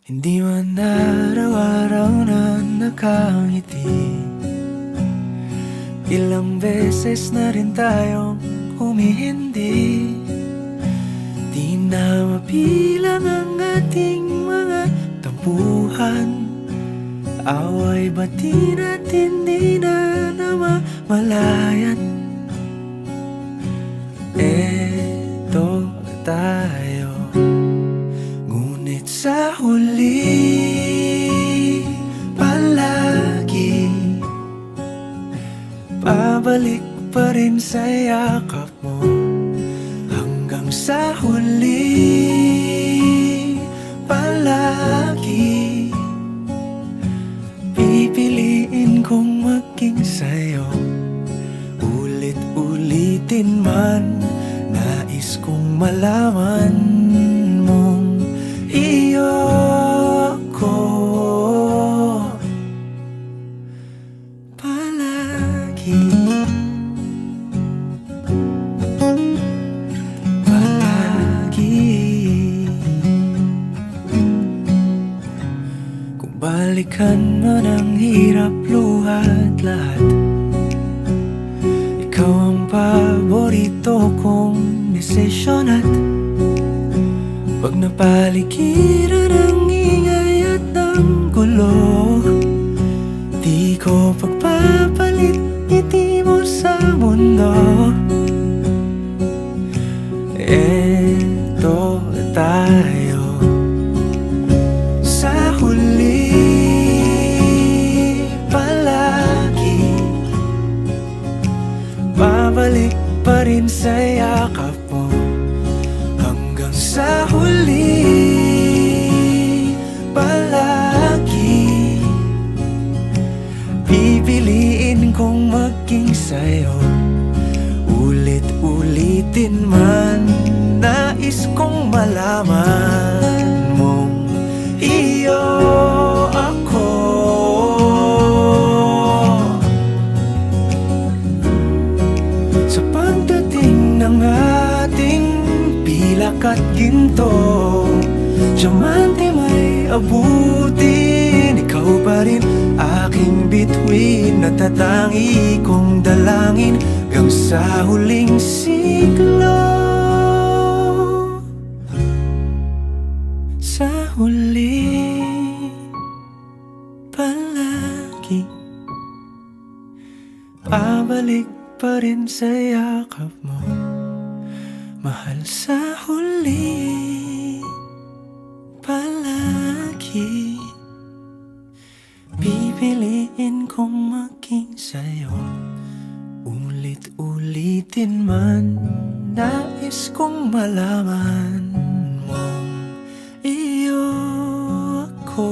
Hindi man araw-araw na nakangiti. Ilang beses na rin tayong humihindi. Di na mapilang ang ating mga tampuhan. Away bati natin di na namamalayan. Eto tayo, ngunit sa huli palagi pabalik pa rin sa yakap mo. Hanggang sa huli palagi pipiliin kong maging sa'yo. Ulit-ulitin man, nais kong malaman mong iyo ako palagi. Kung balikan man ang hirap, luhat lahat, ikaw ang paborito kong desisyon. At pag napaligiran ang ingay at ng gulo, di ko pagpapalit ngiti mo sa mundo. Eto tayo sa huli palagi, babalik pa rin sa yakap mo. Hanggang sa huli palagi pipiliin kong maging sa'yo. Ulit-ulitin man, nais kong malaman mong iyo ako sa pagdating ng ating pilak at ginto. Diamante may abutin, ikaw pa rin aking bituin. Natatangi kong dalangin hanggang sa huling siglo. Sa huli palagi pabalik pa rin sa yakap mo, mahal. Sa huli palagi pipiliin kong maging sa'yo. Ulit-ulitin man, nais kong malaman mong iyo ako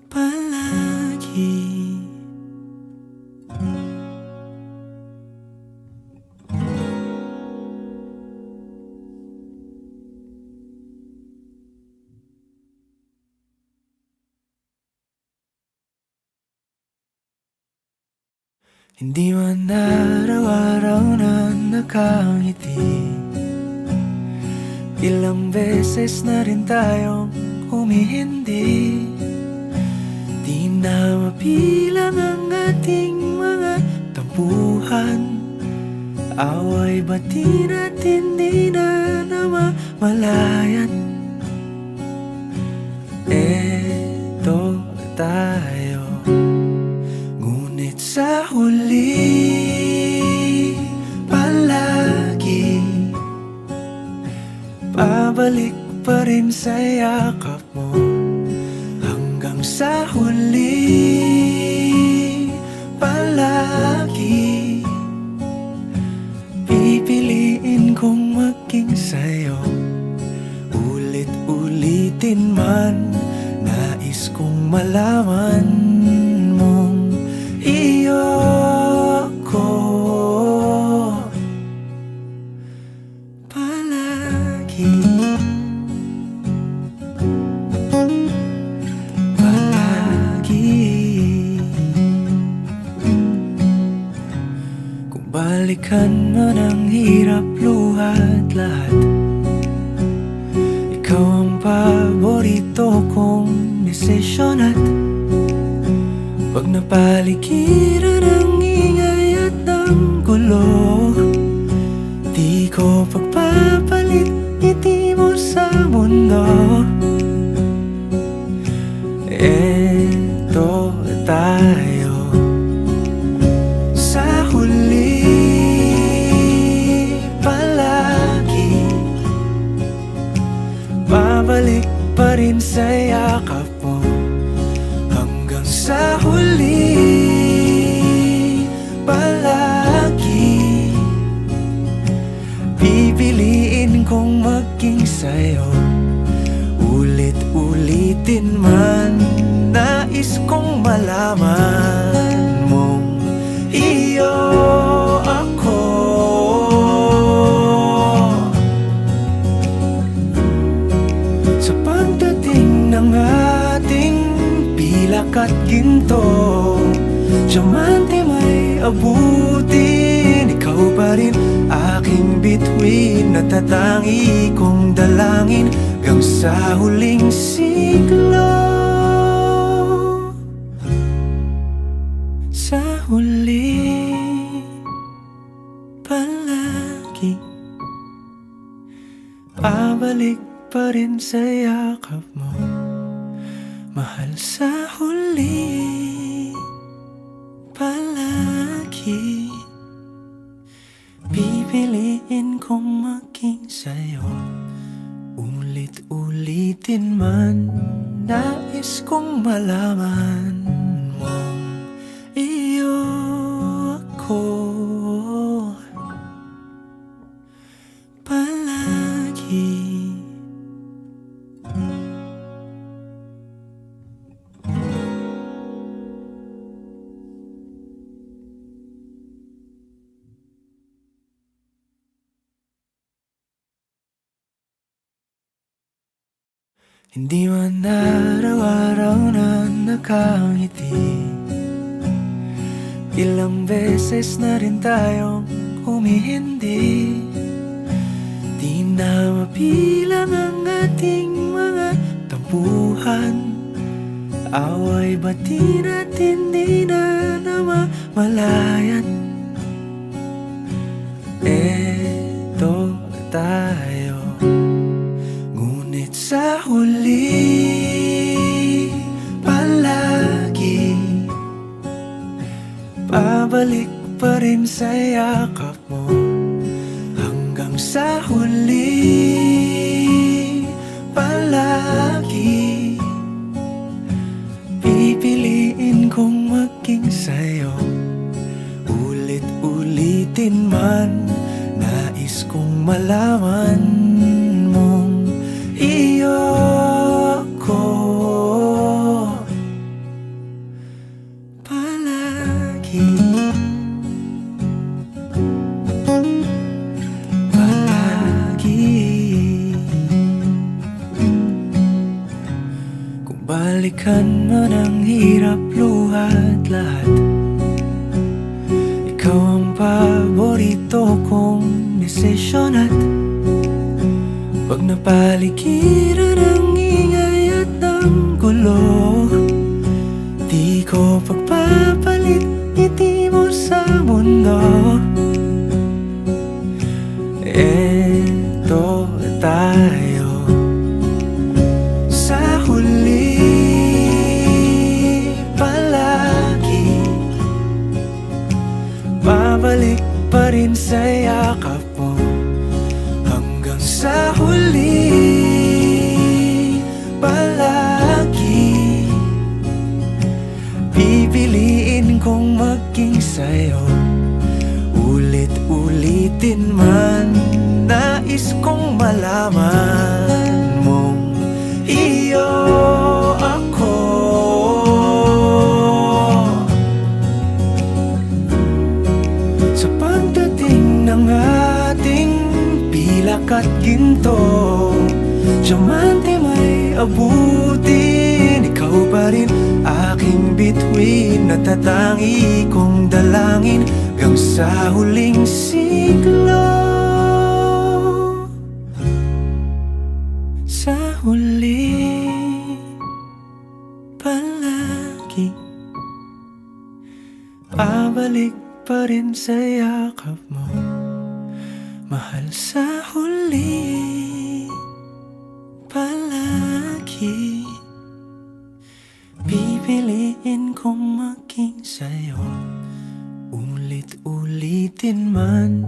palagi. Hindi man araw-araw na nakangiti. Ilang beses na rin tayong humihindi. Di na mapilang ang ating mga tampuhan. Away bati natin di na namamalayan. Eto tayo, ngunit sa huli palagi pabalik pa rin sa yakap mo. Hanggang sa huli palagi pipiliin kong maging sa'yo. Ulit-ulitin man, nais kong malaman mong iyo ako palagi. Kung balikan man ang hirap, luhat lahat, ikaw ang paborito kong desisyon. At pag napaligiran ng ingay at ng gulo, di ko pagpapalit ngiti mo sa mundo. Eto tayo sa huli, palagi babalik pa rin sa yakap mo. Hanggang sa huli, palagi pipiliin kong maging sa'yo. Ulit-ulitin man, nais kong malaman mong iyo ako. Sa pagdating ng ating pilak at ginto, diamante may abutin, ikaw pa rin aking bituin. Natatangi kong dalangin hanggang sa huling siglo. Sa huli, palagi pabalik pa rin sa yakap mo, mahal. Sa huli, palagi pipiliin kong maging sa'yo. Ulit-ulitin man, nais kong malaman mong iyo ako. Palagi hindi man araw-araw na nakangiti, ilang beses na rin tayong humihindi. Di na mabilang ang ating mga tampuhan, away bati natin di na namamalayan. Eto tayo, ngunit sa huli, palagi pabalik pa rin sa yakap mo. Hanggang sa huli, palagi pipiliin kong maging sa'yo. Ulit-ulitin man, nais kong malaman mong iyo ako. Palagi, palagi. Kung balikan man ang hirap, luha at lahat, ikaw ang paborito kong desisyon. At pag napaligiran ng ingay at ng gulo, di ko pagpapalit ngiti mo sa mundo. Eto tayo sa huli, palagi babalik pa rin sa yakap mo. Hanggang sa huli, palagi pipiliin kong maging sa'yo. Ulit-ulitin man, nais kong malaman mong iyo ako. Sa pagdating ng ating pilak at ginto, diamante may abutin, ikaw pa rin aking bituin. Natatangi kong dalangin hanggang sa huling siglo. Sa huli palagi babalik pa rin sa yakap mo, mahal. Sa huli palagi pipiliin kong maging sa'yo. Ulit-ulitin man,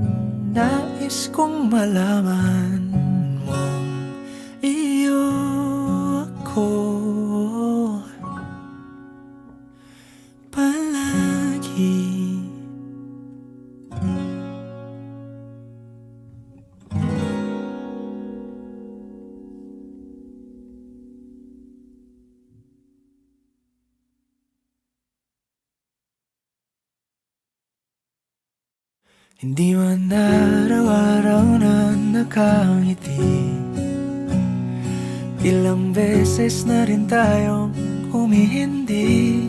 nais kong malaman mong iyo ako palagi. Hindi man araw-araw na nakangiti, ilang beses na rin tayong humihindi.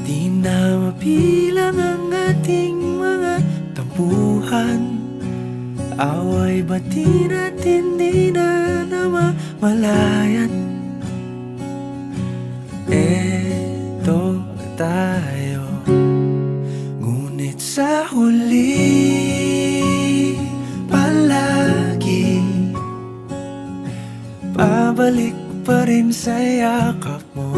Di na mabilang ang ating mga tampuhan, away bati natin di na namamalayan. Eto tayo, ngunit sa huli palagi babalik pa rin sa yakap mo.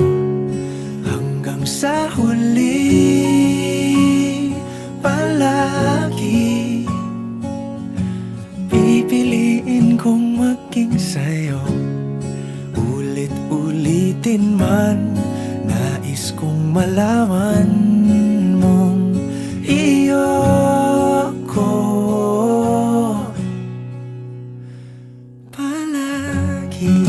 Hanggang sa huli palagi pipiliin kong maging sa'yo. Ulit-ulitin man, nais kong malaman mong iyo ako palagi.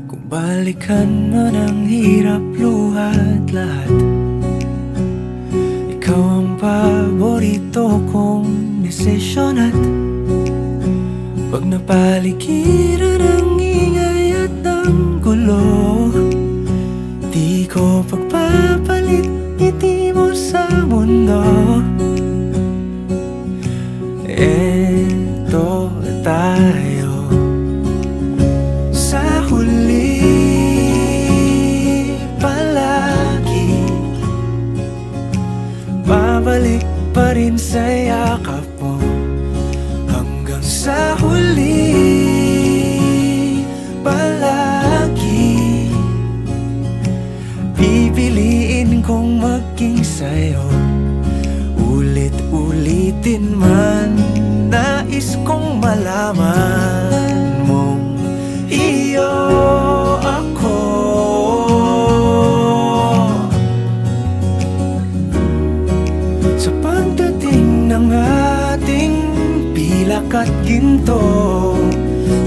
Kung balikan man ang hirap, luhat lahat, ikaw ang paborito kong desisyon. At pag napaligiran ang ingay at ang gulo, di ko pagpapalit ngiti mo sa mundo. Eto tayo, sa huli palagi babalik pa rin sa yakap mo. Hanggang sa huli palagi pipiliin kong maging sa'yo. Ulit-ulitin man, nais kong malaman mong iyo ako sa pagdating ng ating pilak at ginto.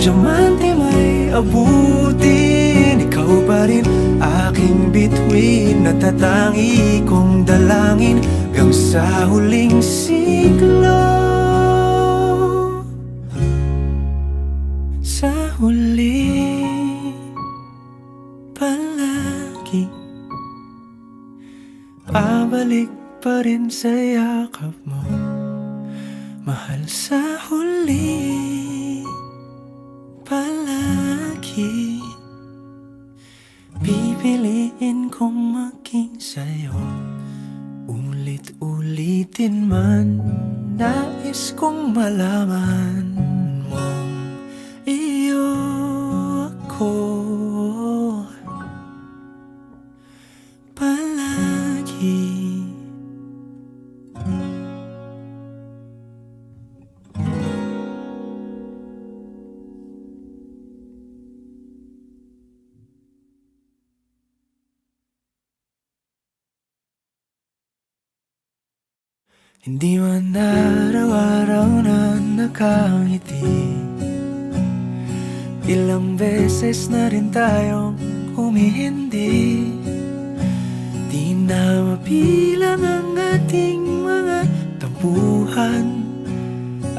Diamante may abutin, ikaw pa rin aking bituin, natatangi kong dalangin hanggang sa huling siglo. Sa huli palagi babalik pa rin sa yakap mo, mahal. Sa huli palagi pipiliin kong maging sa'yo. Ulit-ulitin man, nais kong malaman mong iyo ako palagi. Hindi man araw-araw na nakangiti, ilang beses na rin tayong humihindi. Di na mabilang ang ating mga tampuhan,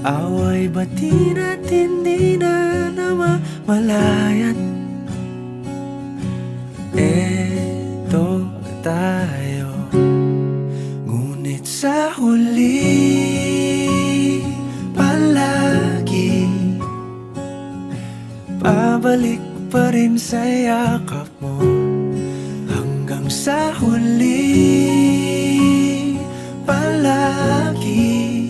away bati natin di na namamalayan. Eto tayo. Ngunit sa huli, palagi pabalik pa rin sa yakap mo. Hanggang sa huli, palagi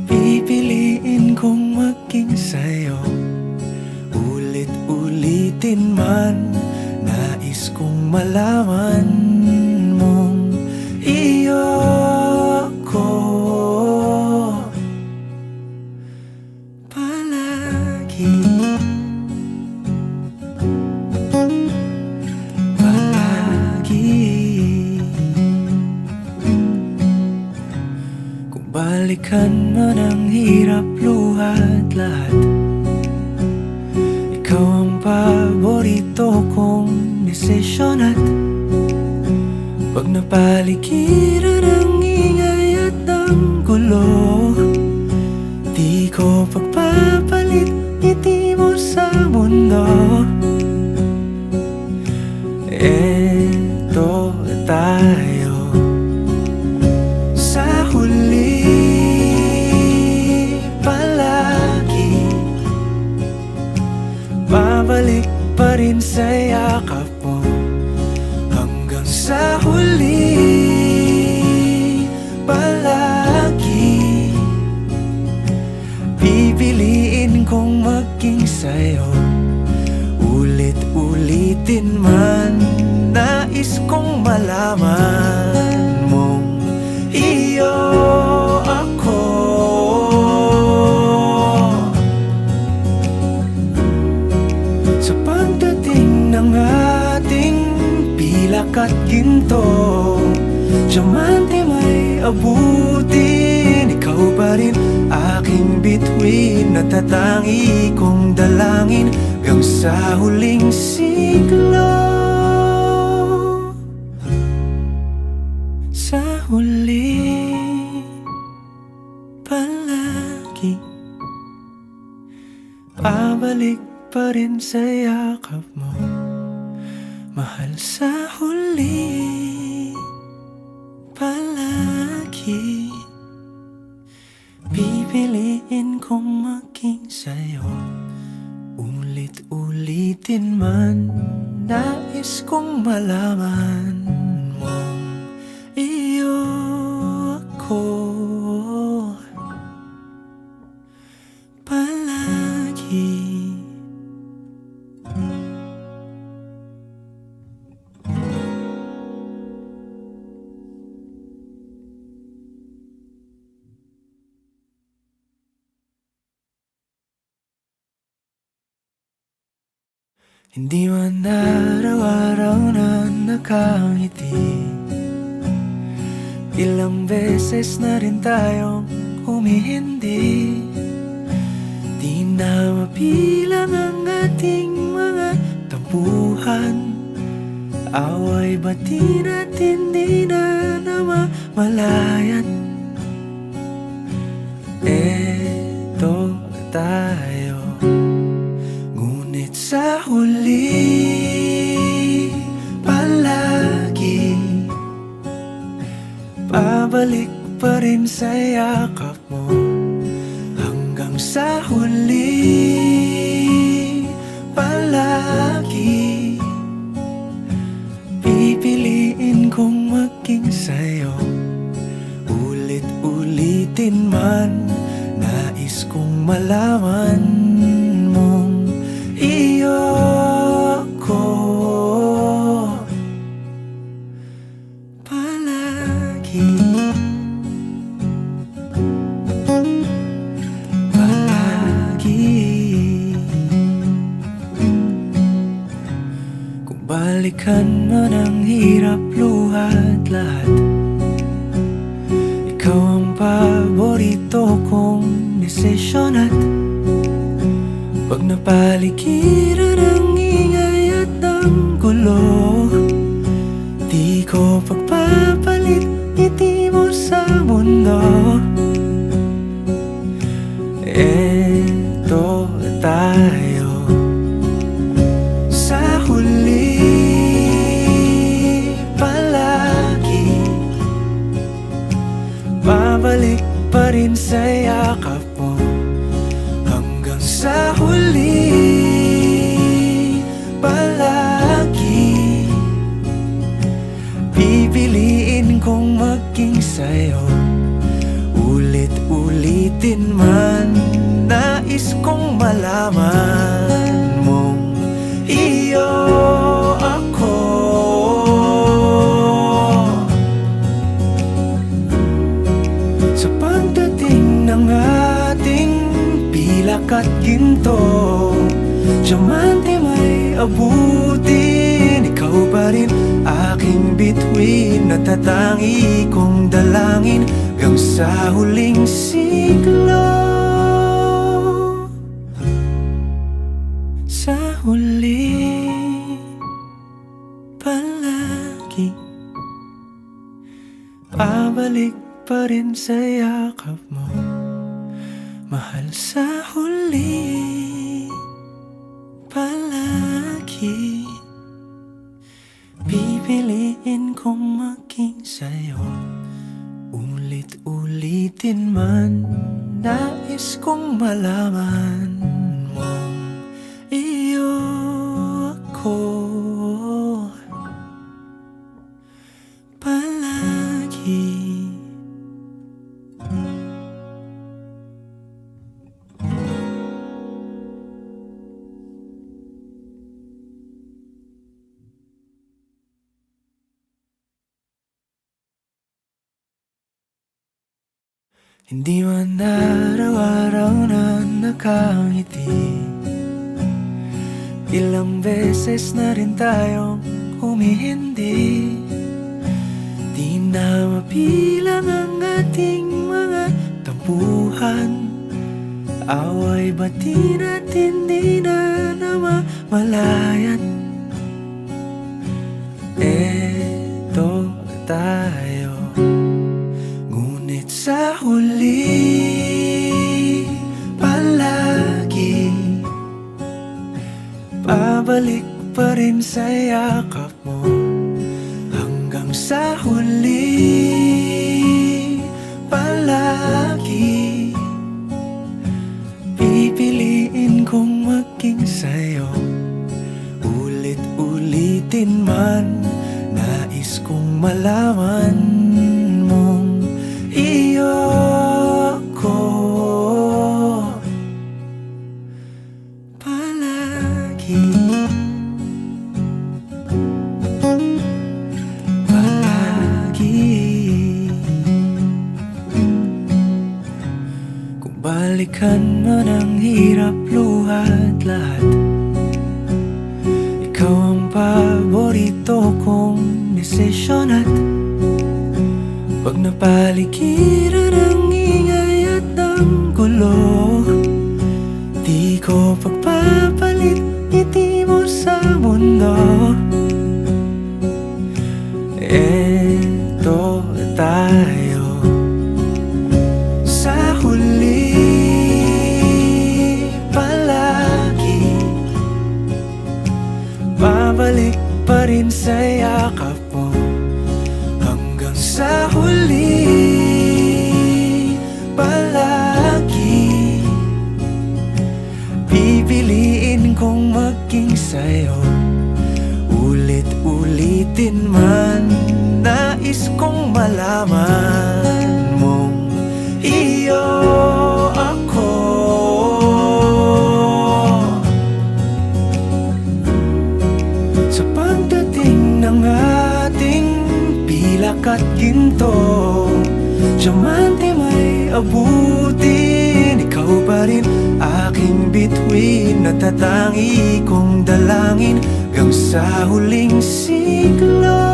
pipiliin kong maging sa'yo. Ulit-ulitin man, nais kong malaman mong iyo ako palagi. Kung balikan man ang hirap, luha't lahat, ikaw ang paborito kong desisyon. At pag napaligiran ang ingay at ang gulo, di ko pagpapalit ngiti mo sa mundo. Eto tayo sa huli, palagi babalik pa rin sa yakap mo. Hanggang sa huli, palagi pipiliin kong maging sa'yo. Ulit-ulitin man, nais kong malaman mong iyo ako. Sa pagdating ng ating pilak at ginto, diamante may abutin, ikaw pa rin aking bituin. Natatangi kong dalangin hanggang sa huling siglo. Sa huli, palagi pabalik pa rin sa yakap mo, mahal. Sa huli, palagi pipiliin kong maging sa'yo. Ulit-ulitin man, nais kong malaman mong iyo ako palagi. Hindi man araw-araw na nakangiti, ilang beses na rin tayong humihindi. Di na mabilang ang ating mga tampuhan, away bati natin di na namamalayat. Eto tayo, ngunit sa huli, palagi pabalik pa rin sa yakap mo. Hanggang sa huli, palagi pipiliin kong maging sa'yo. Ulit-ulitin man, nais kong malaman mong iyo ako palagi. Kung balikan man ang hirap, luha't lahat, ikaw ang paborito kong desisyon. At pag napaligiran ang ingay at ang gulo, di ko pagpapalit ngiti mo sa mundo. Eto tayo sa huli, rin sa yakap mo hanggang sa huli. Palagi pipiliin kong maging sa'yo, ulit-ulitin man. Nais kong malaman mong iyo ako. Sa pagdating ng ating pilak at ginto, diamante may abutin, ikaw pa rin aking bituin. Natatangi kong dalangin hanggang sa huling siglo. Sa huli, palagi pabalik pa rin sa yakap mo, mahal. Sa huli, palagi pipiliin kong maging sa'yo, ulit-ulitin man. Nais kong malaman mong iyo ako. Palagi hindi man araw-araw na nakangiti, ilang beses na rin tayong humihindi. Di na mapilang ang ating mga tampuhan, away bati natin di na namamalayan. Eto tayo, ngunit sa huli, palagi pabalik pa rin sa yakap mo hanggang sa huli. Palagi pipiliin kong maging sa'yo, ulit-ulitin man. Nais kong malaman mong iyo ako. Palagi kung balikan man ang hirap, luhat lahat, ikaw ang paborito kong desisyon. At pag napaligiran ang ingay at ng gulo, di ko pagpapalit ngiti mo sa mundo. Eto tayo, sa huli, palagi babalik pa rin sa yakap mo hanggang sa huli. Palagi pipiliin kong maging sa'yo, ulit-ulitin man. Nais kong malaman mong iyo ako. Sa pagdating ng ating pilak at ginto, diamante may abutin, ikaw pa rin aking bituin. Natatangi kong dalangin hanggang sa huling siglo.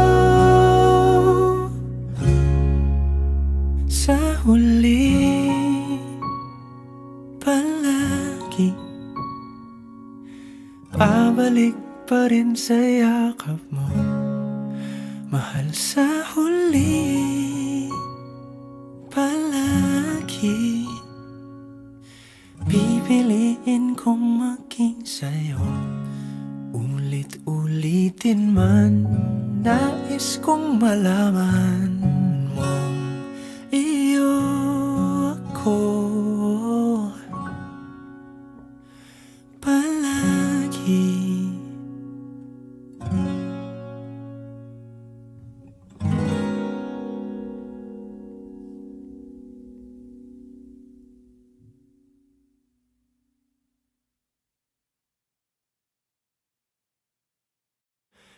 Sa huli, palagi pabalik pa rin sa yakap mo, mahal. Sa huli, palagi pipiliin kong maging sa'yo, ulit-ulitin man. Nais kong malaman mong iyo ako.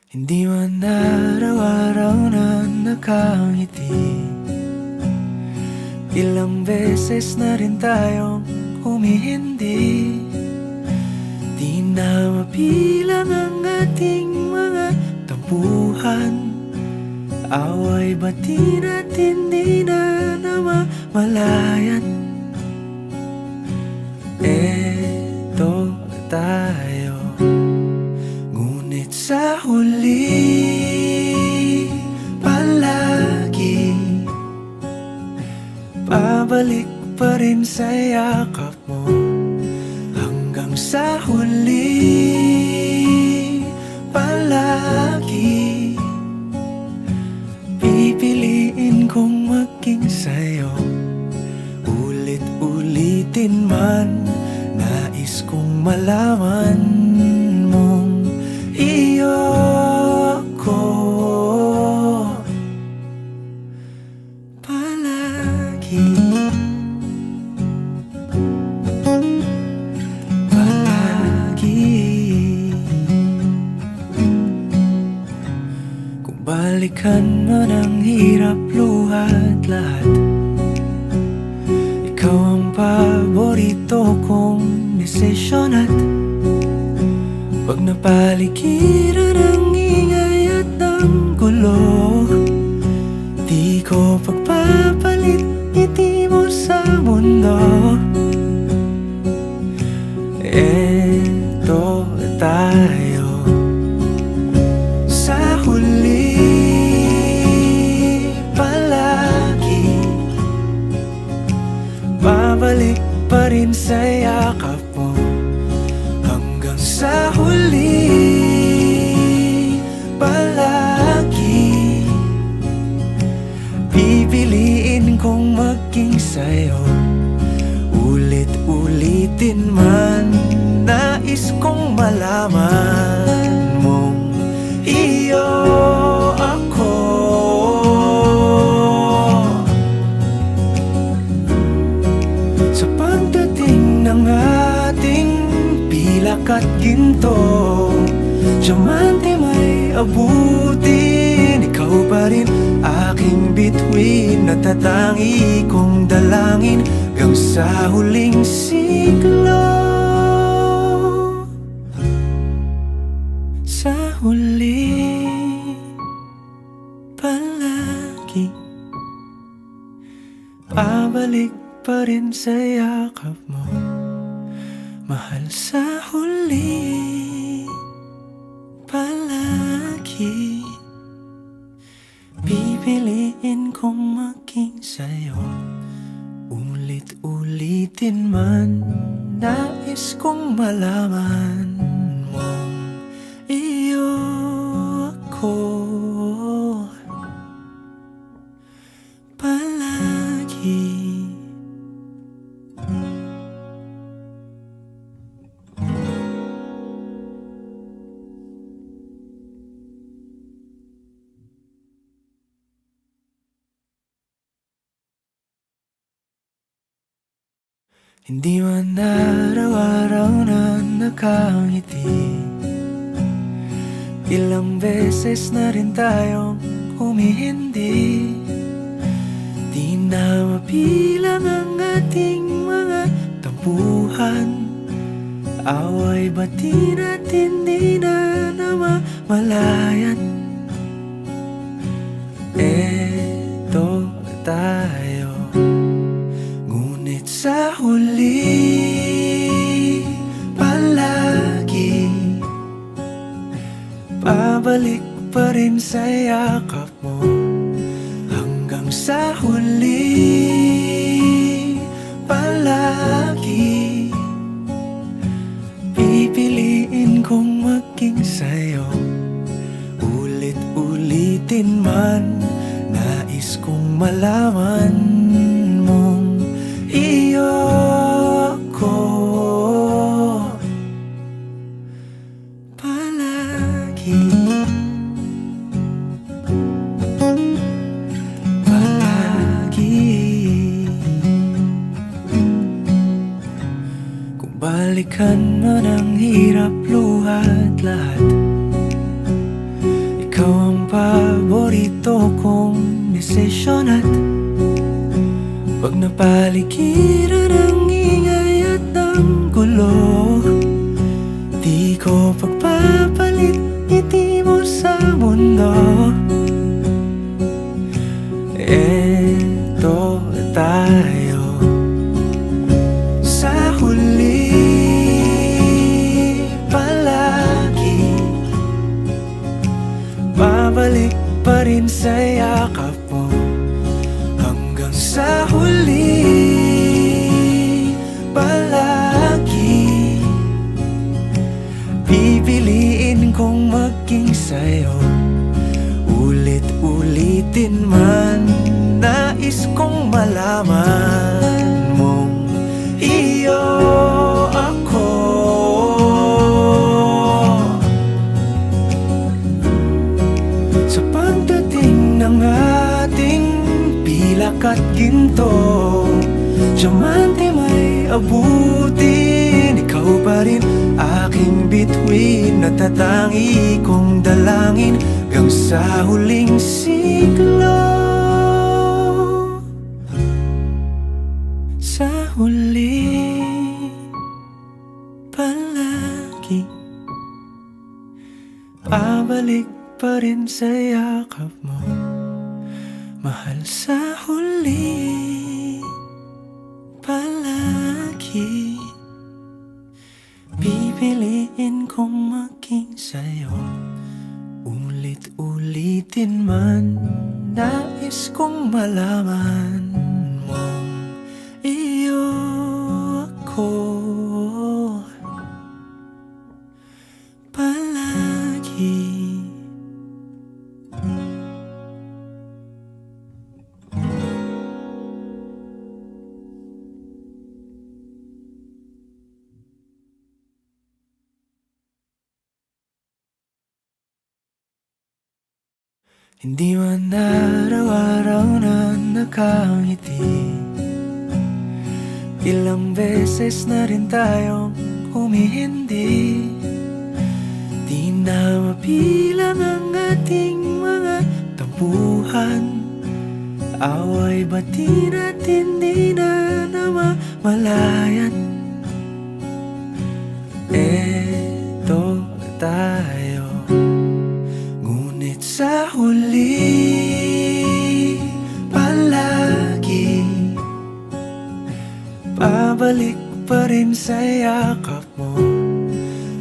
Hindi man araw-araw na nakangiti. Ilang beses na rin tayong humihindi. Di na mabilang ang ating mga tampuhan. Away bati natin di na namamalayan. Eto tayo, ngunit sa huli palagi pabalik pa rin sa yakap mo. Hanggang sa huli palagi pipiliin kong maging sa'yo. Ulit-ulitin man, nais kong malaman mong iyo ako palagi. Kung balikan man ang hirap, luhat lahat, ikaw ang paborito kong desisyon. At pag napaligiran ng ingay at ng gulo, di ko pagpapalit ngiti mo sa mundo. Eto tayo, sa huli palagi babalik pa rin sa yakap mo. Hanggang sa huli palagi pipiliin kong maging sa'yo. Ulit-ulitin man, nais kong malaman mong iyo ako sa pagdating ng ating pilak at ginto. Diamante may abutin, ikaw pa rin aking bituin. Natatangi kong dalangin hanggang sa huling siglo. Sa huli palagi pabalik pa rin sa yakap mo, mahal. Sa huli palagi pipiliin kong maging sa'yo. Ulit-ulitin man, nais kong malaman mong iyo ako palagi. Hindi man araw-araw na nakangiti. Ilang beses na rin tayong humihindi. Di na mabilang ang ating mga tampuhan. Away bati natin di na namamalayan. Eto tayo, ngunit sa huli palagi pabalik pa rin sa yakap mo. Hanggang sa huli palagi pipiliin kong maging sa'yo. Ulit-ulitin man, nais kong malaman mong iyo ako palagi. Kung balikan man ang hirap, luhat lahat, ikaw ang paborito kong desisyon. At pag napaligiran ng ingay at ng gulo, di ko pagpapalit ngiti mo sa mundo. Eto tayo sa huli, palagi babalik pa rin sa yakap mo. Hanggang sa huli, palagi pipiliin kong maging sa'yo. Ulit-ulitin man, nais kong malaman mong iyo ako. Sa pagdating ng ating pilak at ginto, diamante may abutin, ikaw pa rin aking bituin, natatangi kong dalangin hanggang sa huling siglo. Sa huli, palagi pabalik pa rin sa yakap mo, mahal. Sa huli, palagi pipiliin kong maging sa'yo. Ulit-ulitin man, nais kong malaman mong iyo ako palagi. Hindi man araw-araw na nakangiti, ilang beses na rin tayong humihindi. Di na mabilang ang ating mga tampuhan, away bati natin di na namamalayan. Eto tayo, ngunit sa huli, palagi pabalik pa rin sa yakap mo.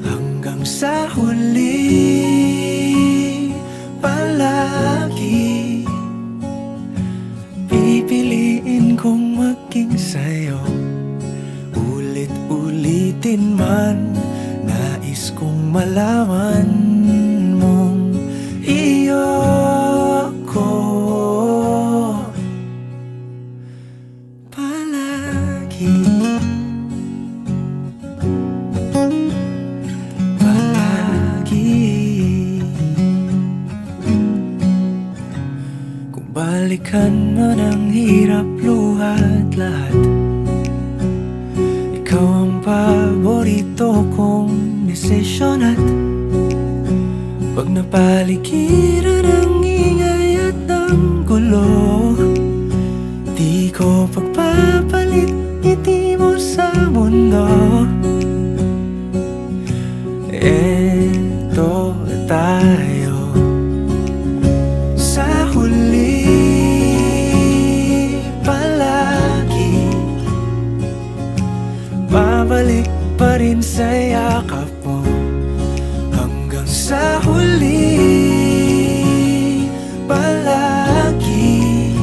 Hanggang sa huli, palagi pipiliin kong maging sa'yo. Ulit-ulitin man, nais kong malaman mong iyo ako palagi. Palagi kung balikan man ang hirap, luha at lahat, ikaw ang paborito kong desisyon. At pag napaligiran ng ingay at ng gulo, di ko pagpapalit ngiti mo sa mundo. Eto tayo sa huli, palagi babalik pa rin sa yakap mo. Hanggang sa huli, palagi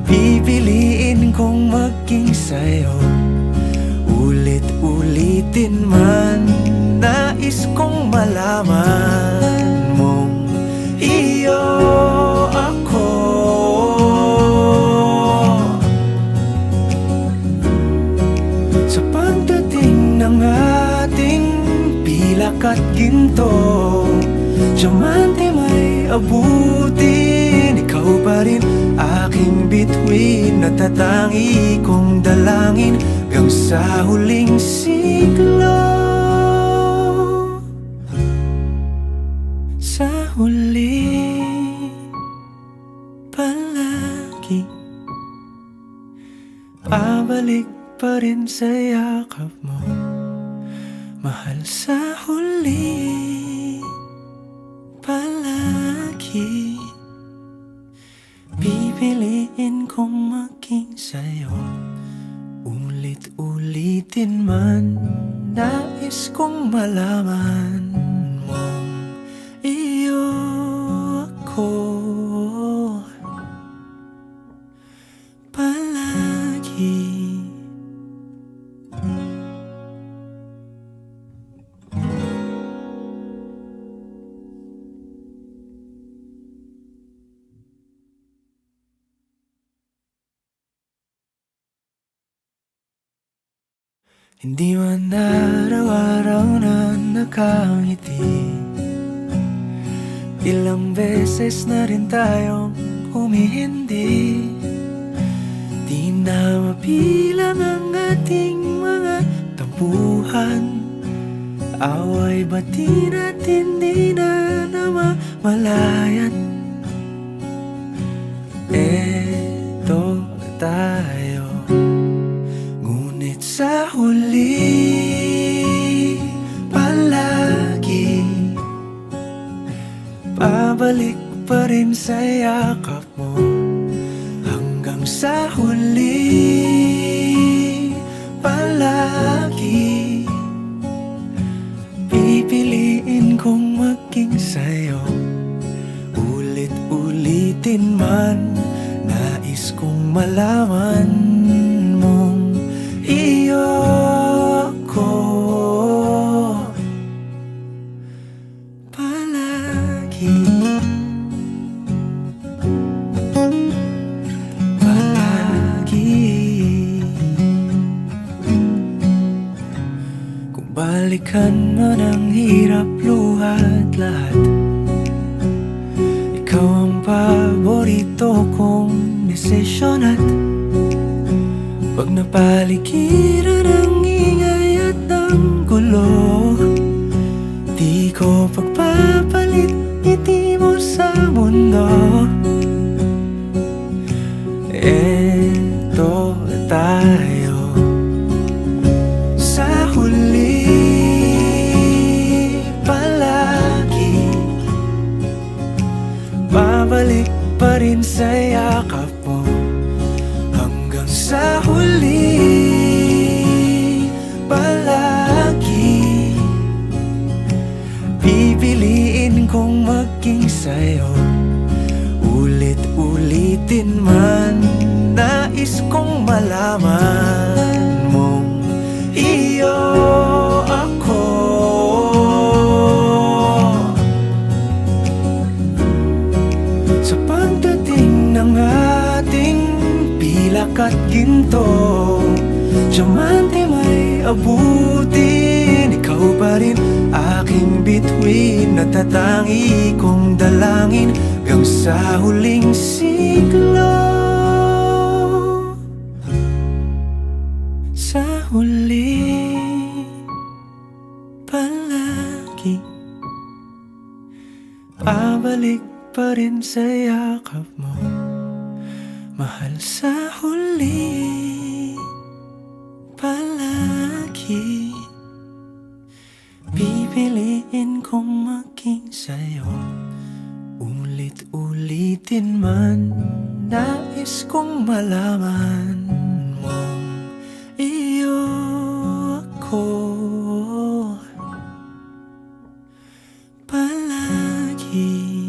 pipiliin kong maging sa'yo. Ulit-ulitin man, nais kong malaman mong iyo ako sa pagdating ng ating pilak at ginto. Diamante may abutin, ikaw pa rin aking bituin, natatangi kong dalangin hanggang sa huling siglo. Sa Babalik pa rin sa yakap mo, mahal, sa huli palagi. Pipiliin kong maging sa'yo, ulit-ulitin man. Nais kong malaman mong iyo ako palagi. Hindi man araw-araw na nakangiti, ilang beses na rin tayong humihindi. Di na mabilang ang ating mga tampuhan, away bati natin di na namamalayan. Eto tayo, ngunit sa huli palagi babalik pa rin sa yakap mo, hanggang sa huli palagi. Pipiliin kong maging sa'yo, ulit-ulitin man. Nais kong malaman mong iyo ako palagi. Palagi. Kung balikan man ang hirap, luhat lahat, ikaw ang paborito kong desisyon. At pag napaligiran ang ingay at ang gulo, di ko pagpapalit ngiti mo sa mundo. Eto tayo, sa huli palagi babalik pa rin sa yakap mo, hanggang sa huli palagi. Pipiliin kong maging sa'yo, ulit-ulitin man. Nais kong malaman mong iyo ako sa pagdating ng ating pilak at ginto. Diamante may abutin, ikaw pa rin aking bituin, natatangi kong dalangin hanggang sa huling siglo. Sa huli palagi babalik pa rin sa yakap mo, mahal, sa huli palagi. Pipiliin kong maging sa'yo, ulit-ulitin man. Nais kong malaman mong iyo ako palagi.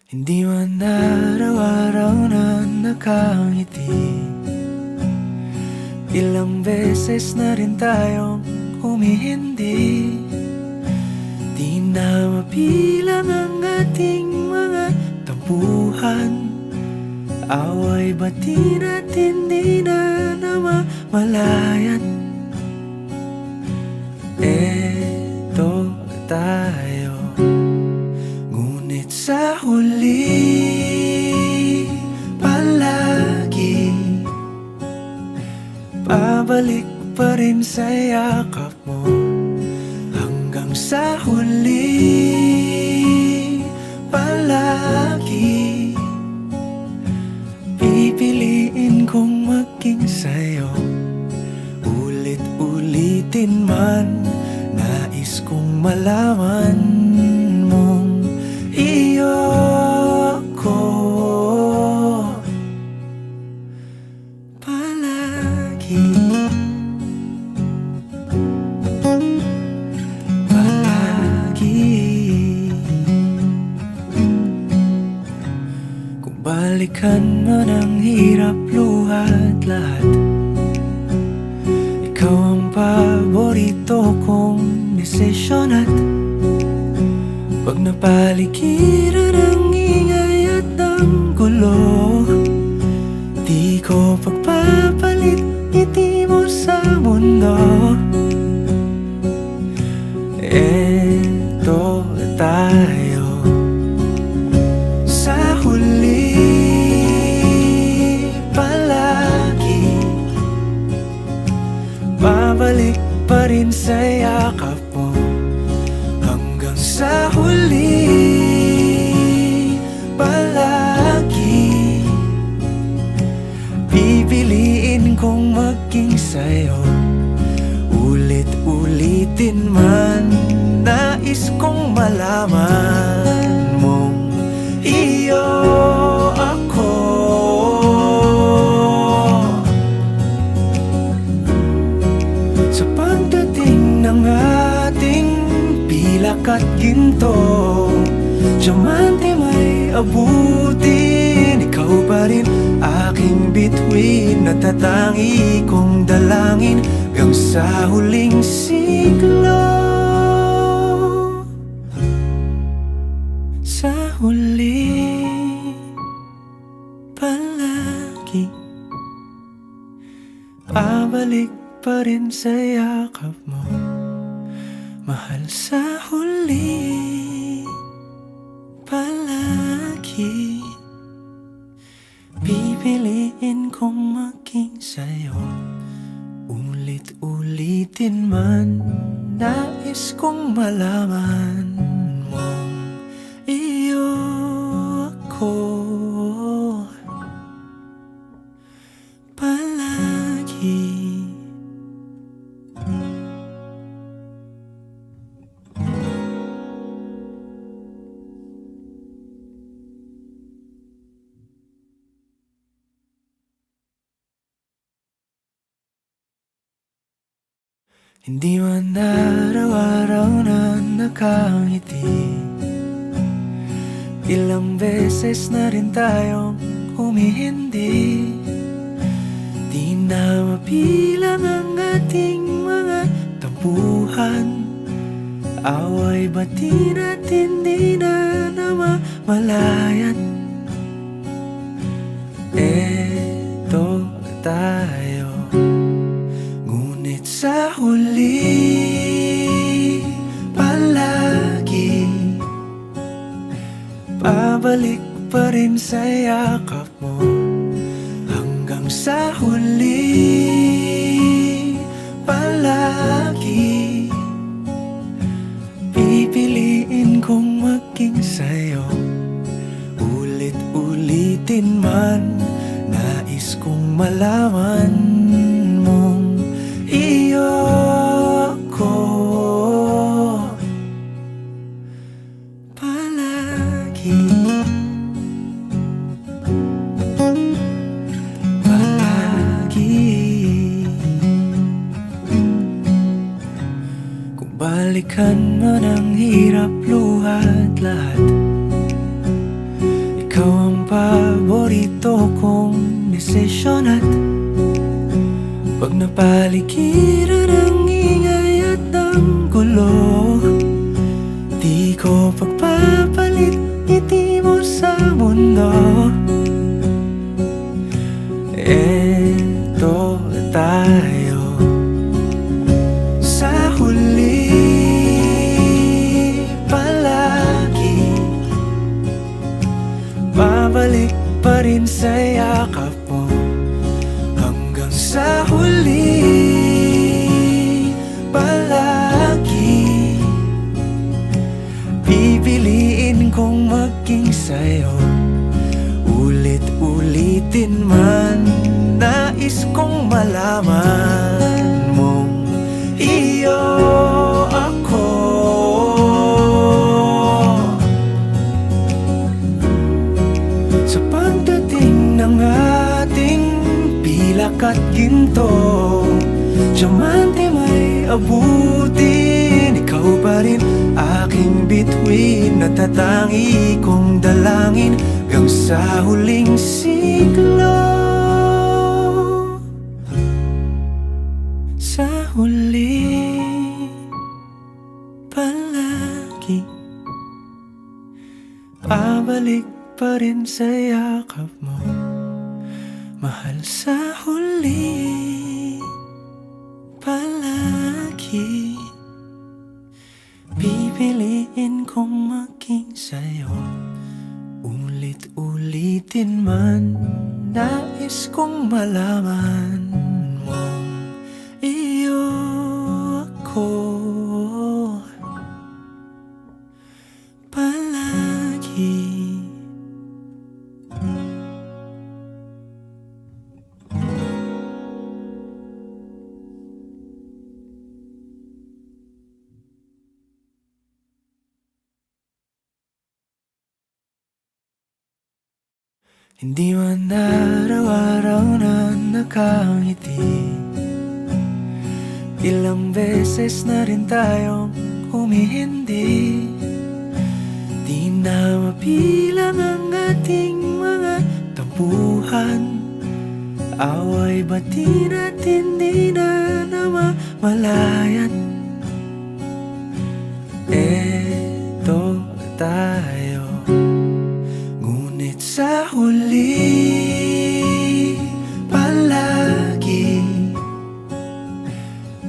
Hindi man araw-araw na nakangiti, ilang beses na rin tayong humihindi. Di na mabilang ang ating mga tampuhan, away bati natin di na namamalayan. Eto tayo, ngunit sa huli palagi babalik pa rin sa yakap mo hanggang sa huli. Palagi pipiliin kong maging sa'yo, ulit-ulitin man. Nais kong malaman mong iyo ko palagi. Kung balikan man ang hirap, luha at lahat, ikaw ang paborito kong desisyon. At pag napaligiran ang ingay at ang gulo, di ko pagpapalit ngiti mo sa mundo. Eto tayo sa huli. Palagi babalik pa rin sa yakap mo hanggang sa huli. Palagi pipiliin kong maging sa'yo, ulit-ulitin man. Nais kong malaman mong iyo ako. Sa pagdating ng ating pilak at ginto, diamante may abutin, ikaw pa rin aking bituin. Natatangi kong dalangin hanggang sa huling siglo. Sa huli, palagi babalik pa rin sa yakap mo, mahal. Sa huli, palagi pipiliin kong maging sa'yo, ulit-ulitin man. Nais kong malaman mong iyo ako palagi. Hindi man araw-araw na nakangiti, ilang beses na rin tayong humihindi. Di na mabilang ang ating mga tampuhan, away bati natin di na namamalayan. Eto tayo, ngunit sa huli, palagi babalik pa rin sa yakap mo hanggang sa huli. Palagi pipiliin kong maging sa'yo, ulit-ulitin man. Nais kong malaman mong iyo ako palagi. Kung balikan man ang hirap, luha at lahat, ikaw ang paborito kong desisyon. At pag napaligiran ang ingay at ang gulo, di ko pagpapalit ngiti mo sa mundo. Eto tayo sa huli, palagi babalik pa rin sa yakap mo hanggang sa huli. sa'yo. Ulit-ulitin man, nais kong malaman mong iyo ako. Sa pagdating ng ating pilak at ginto, diamante may abutin, ikaw pa rin aking bituin, natatangi kong dalangin hanggang sa huling siglo. Sa huli, palagi pabalik pa rin sa yakap mo, mahal. Sa huli, palagi pipiliin kong maging sa'yo. Ulit-ulitin man, nais kong malaman mong iyo ako palagi. Hindi man araw-araw na nakangiti, ilang beses na rin tayong humihindi. Di na mapilang ang ating mga tampuhan, away bati natin di na namamalayan. Eto tayo, ngunit sa huli, palagi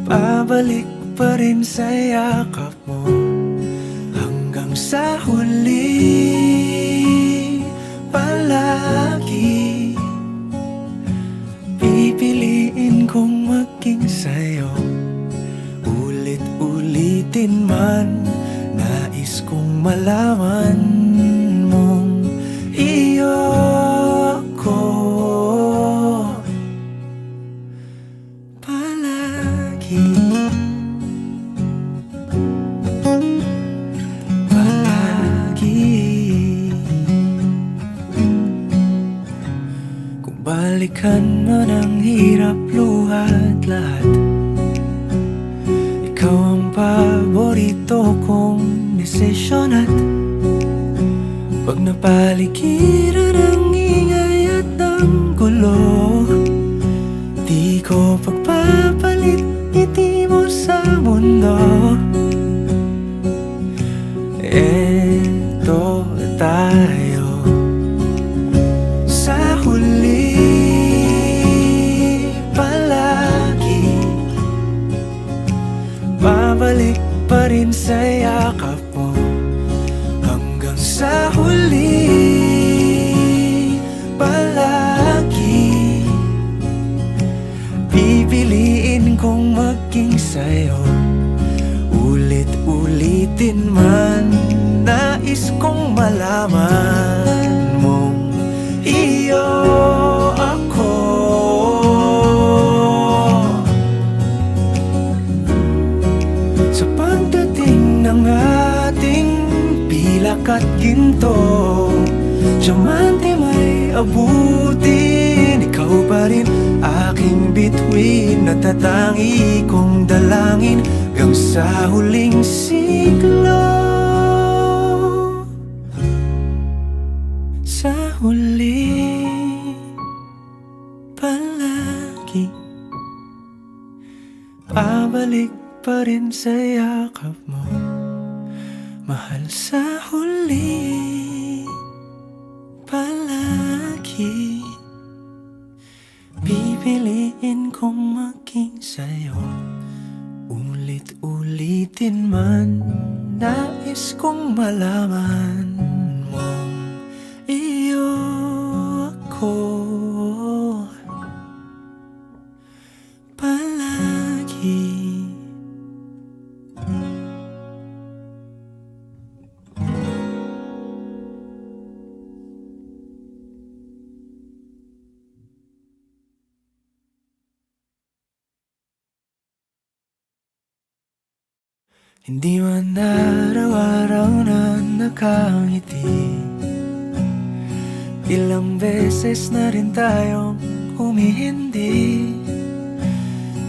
pabalik pa rin sa yakap mo. Hanggang sa huli, palagi pipiliin kong maging sa'yo. Ulit-ulitin man, nais kong malaman mong iyo ako palagi. Palagi. Kung balikan man ang hirap, luha at lahat, ikaw ang paborito kong desisyon. At pag napaligiran ang ingay at ng gulo, di ko pagpapalit ngiti mo sa mundo. Eto tayo, sa huli, palagi babalik pa rin sa yakap mo. Hanggang sa huli, palagi pipiliin kong maging sa'yo. Ulit-ulitin man, nais kong malaman mong iyo ako sa pagdating ng ating pilak at ginto. Diamante may abutin, ikaw pa rin aking bituin, natatangi kong dalangin hanggang sa huling siglo. Sa huli, palagi pabalik pa rin sa yakap mo, mahal. Sa huli, palagi pipiliin kong maging sa'yo. Ulit-ulitin man, nais kong malaman mong iyo ako palagi. Hindi man araw-araw na nakangiti. Ilang beses na rin tayong humihindi.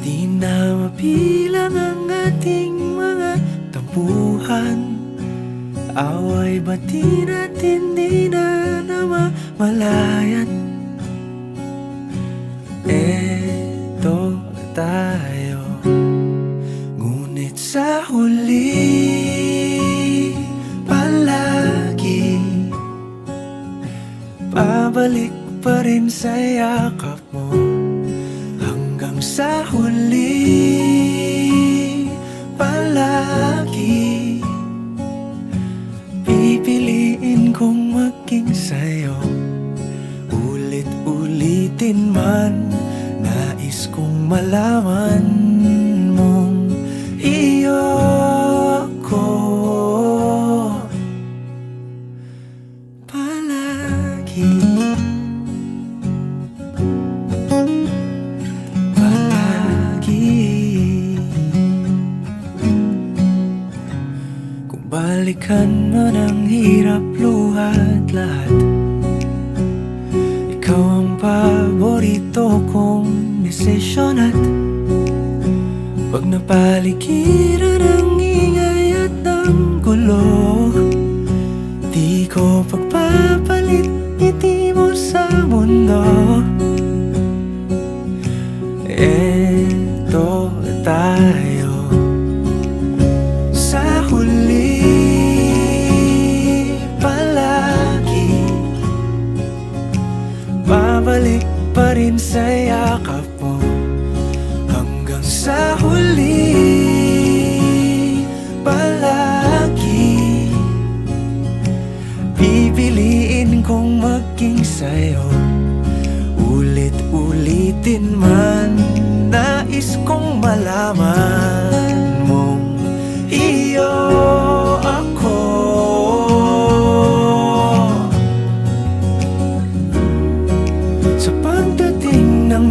Di na mabilang ang ating mga tampuhan. Away bati natin di na namamalayan. Eto tayo, ngunit sa huli palagi pabalik pa rin sa yakap mo. Hanggang sa huli palagi pipiliin kong maging sa'yo. Ulit-ulitin man, nais kong malaman mong iyo ako palagi. Kung balikan man ang hirap, luhat lahat, ikaw ang paborito kong desisyon. At pag napaligiran ang ingay at ng gulo, di ko pagpapalit ngiti mo sa mundo. Eto tayo sa huli palagi, babalik pa rin sa yakap mo. Hanggang sa huli palagi pipiliin kong maging sa'yo. Ulit-ulitin man, nais kong malaman mong iyo ako sa pagdating ng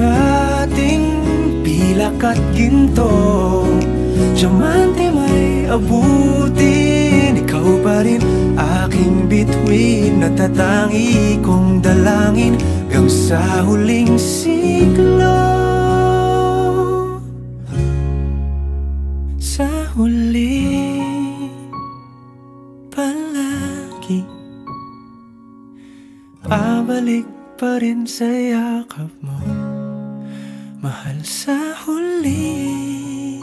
ating pilak at ginto. Diamante may abutin, ikaw pa rin aking bituin. Natatangi kong dalangin hanggang sa huling siglo. Sa huli palagi pabalik pa rin sa yakap mo, mahal. Sa huli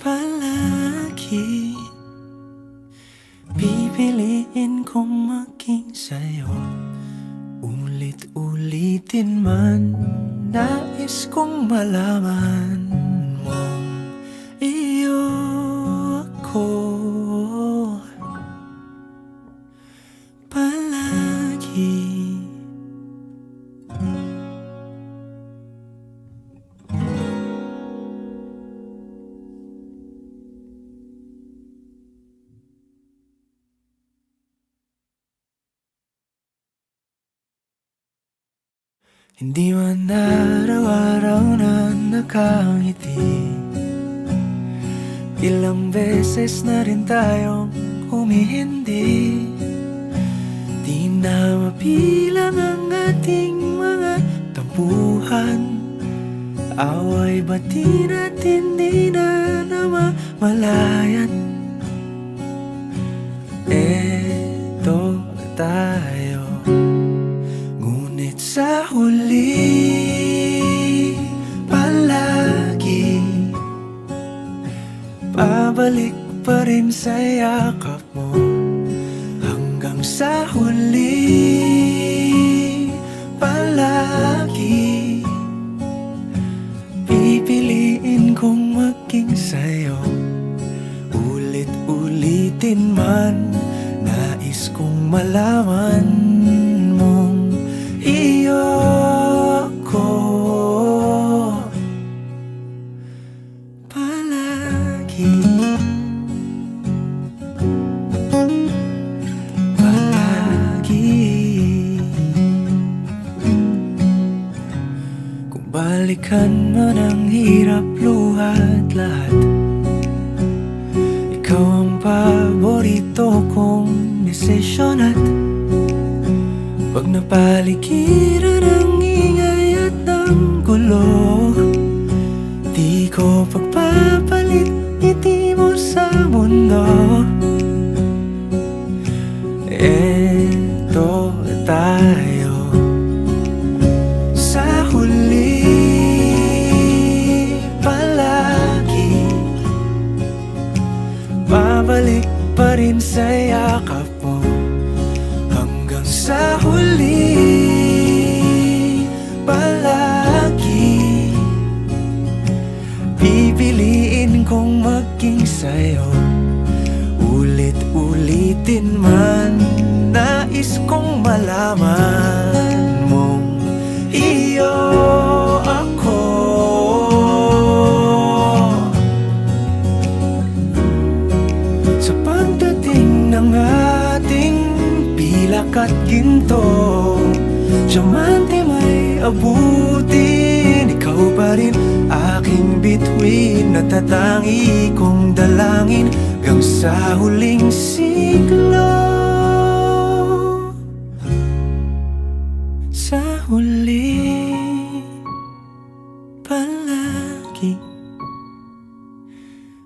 palagi pipiliin kong maging sa'yo. Ulit-ulitin man, nais kong malaman mong iyo ako palagi. Hindi man araw-araw na nakangiti. Ilang beses na rin tayong humihindi. Di na mabilang ang ating mga tampuhan. Away bati natin di na namamalayan. Eto tayo, ngunit sa huli palagi pabalik pa rin sa yakap mo. Hanggang sa huli palagi pipiliin kong maging sa'yo. Ulit-ulitin man, nais kong malaman mong iyo ako palagi. Kung balikan man ang hirap, luhat lahat, Ikaw ang paborito kong desisyon at pag napaligiran ng ingay at ng gulo, di ko pagpapalit ngiti mo sa mundo. Eto tayo sa huli palagi, babalik pa rin sa yakap mo hanggang sa huli palagi. Pipiliin kong maging sa'yo, ulit-ulitin man. Nais kong malaman mong iyo ako. Sa pagdating ng ating pilak at ginto, diamante may abutin, ikaw pa rin aking bituin, natatangi kong dalangin hanggang sa huling siglo. Sa huli palagi,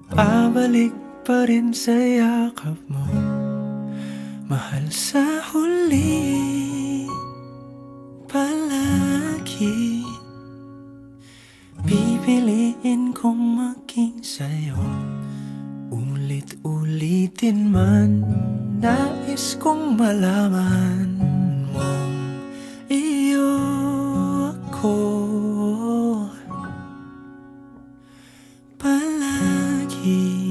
babalik pa rin sa yakap mo, mahal. Sa huli palagi, pipiliin kong maging sa'yo, ulit-ulitin man. Nais kong malaman mong iyo ako palagi.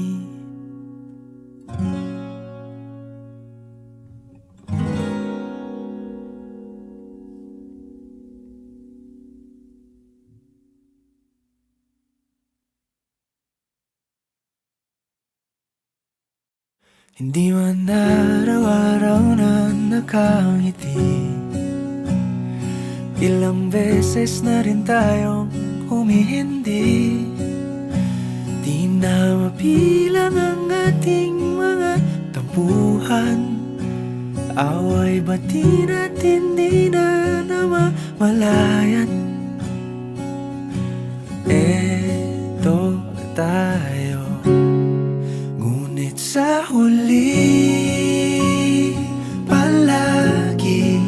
Hindi man araw-araw na nakangiti, ilang beses na rin tayong humihindi. Di na mabilang ang ating mga tampuhan, away bati natin di na namamalayan. Eto tayo, ngunit sa huli palagi,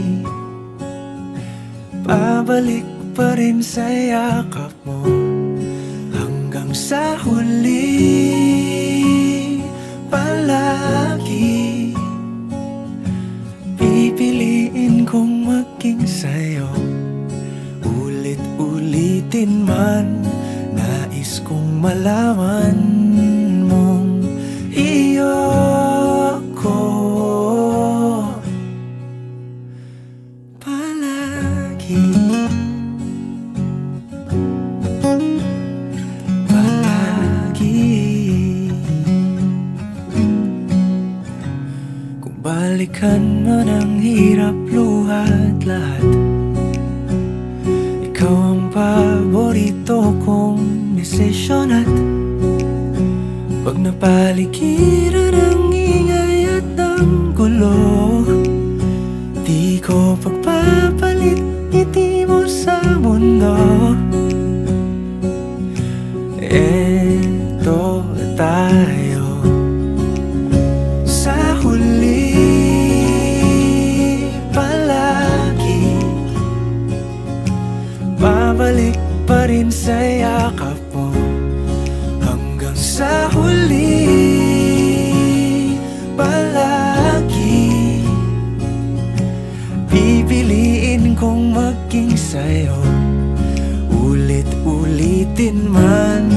babalik pa rin sa yakap mo hanggang sa huli palagi. Pipiliin kong maging sa'yo, ulit-ulitin man. Nais kong malaman mong iyo ako palagi. Kung balikan man ang hirap, luhat lahat, ikaw ang paborito kong desisyon at pag napaligiran ng ingay at ng gulo, di ko pagpapalit ngiti mo sa mundo. Eto tayo sa huli palagi, babalik pa rin sa yakap mo hanggang sa huli palagi. Pipiliin kong maging sa'yo, ulit-ulitin man.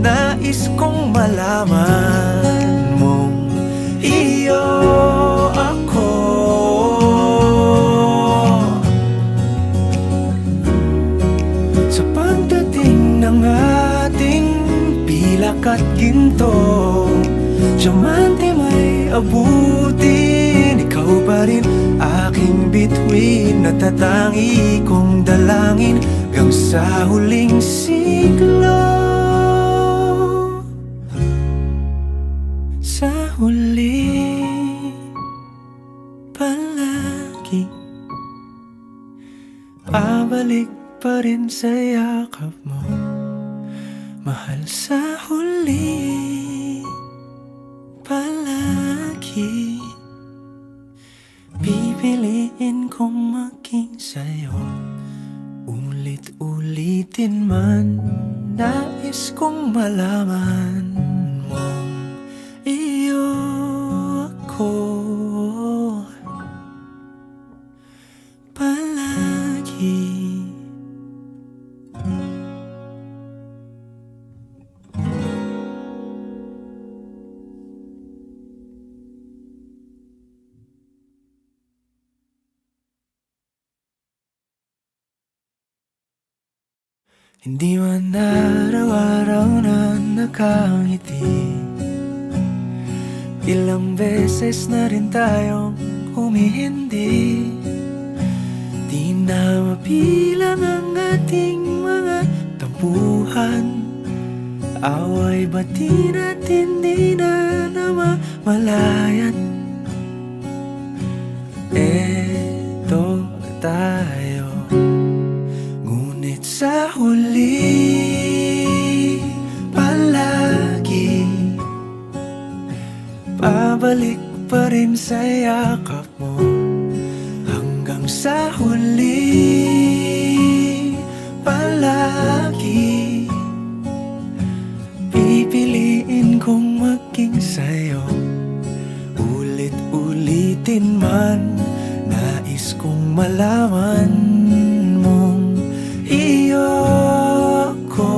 Nais kong malaman mong iyo ako sa pagdating ng ating pilak at ginto. Diamante may abutin, ikaw pa rin aking bituin, natatangi kong dalangin hanggang sa huling siglo. Sa Babalik pa rin sa yakap mo, mahal sa huli. Palagi pipiliin kong maging sa'yo. Ulit-ulitin man, nais kong malaman mong iyo ako palagi. Hindi man araw-araw na nakangiti, ilang beses na rin tayong humihindi. Di na mapilang ang ating mga tampuhan, away bati natin di na namamalayan. Eto tayo, ngunit sa huli palagi babalik pa rin sa yakap mo. Hanggang sa huli palagi pipiliin kong maging sa'yo. Ulit-ulitin man, nais kong malaman mong iyo ko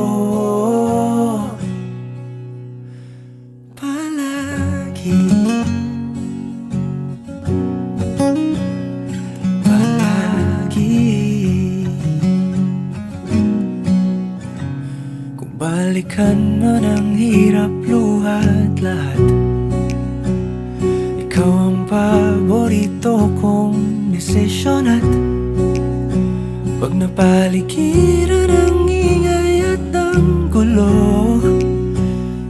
palagi. Palagi. Kung balikan man ang hirap, luha at lahat, ikaw ang paborito kong desisyon. At pag napaligiran ang ingay at ang gulo,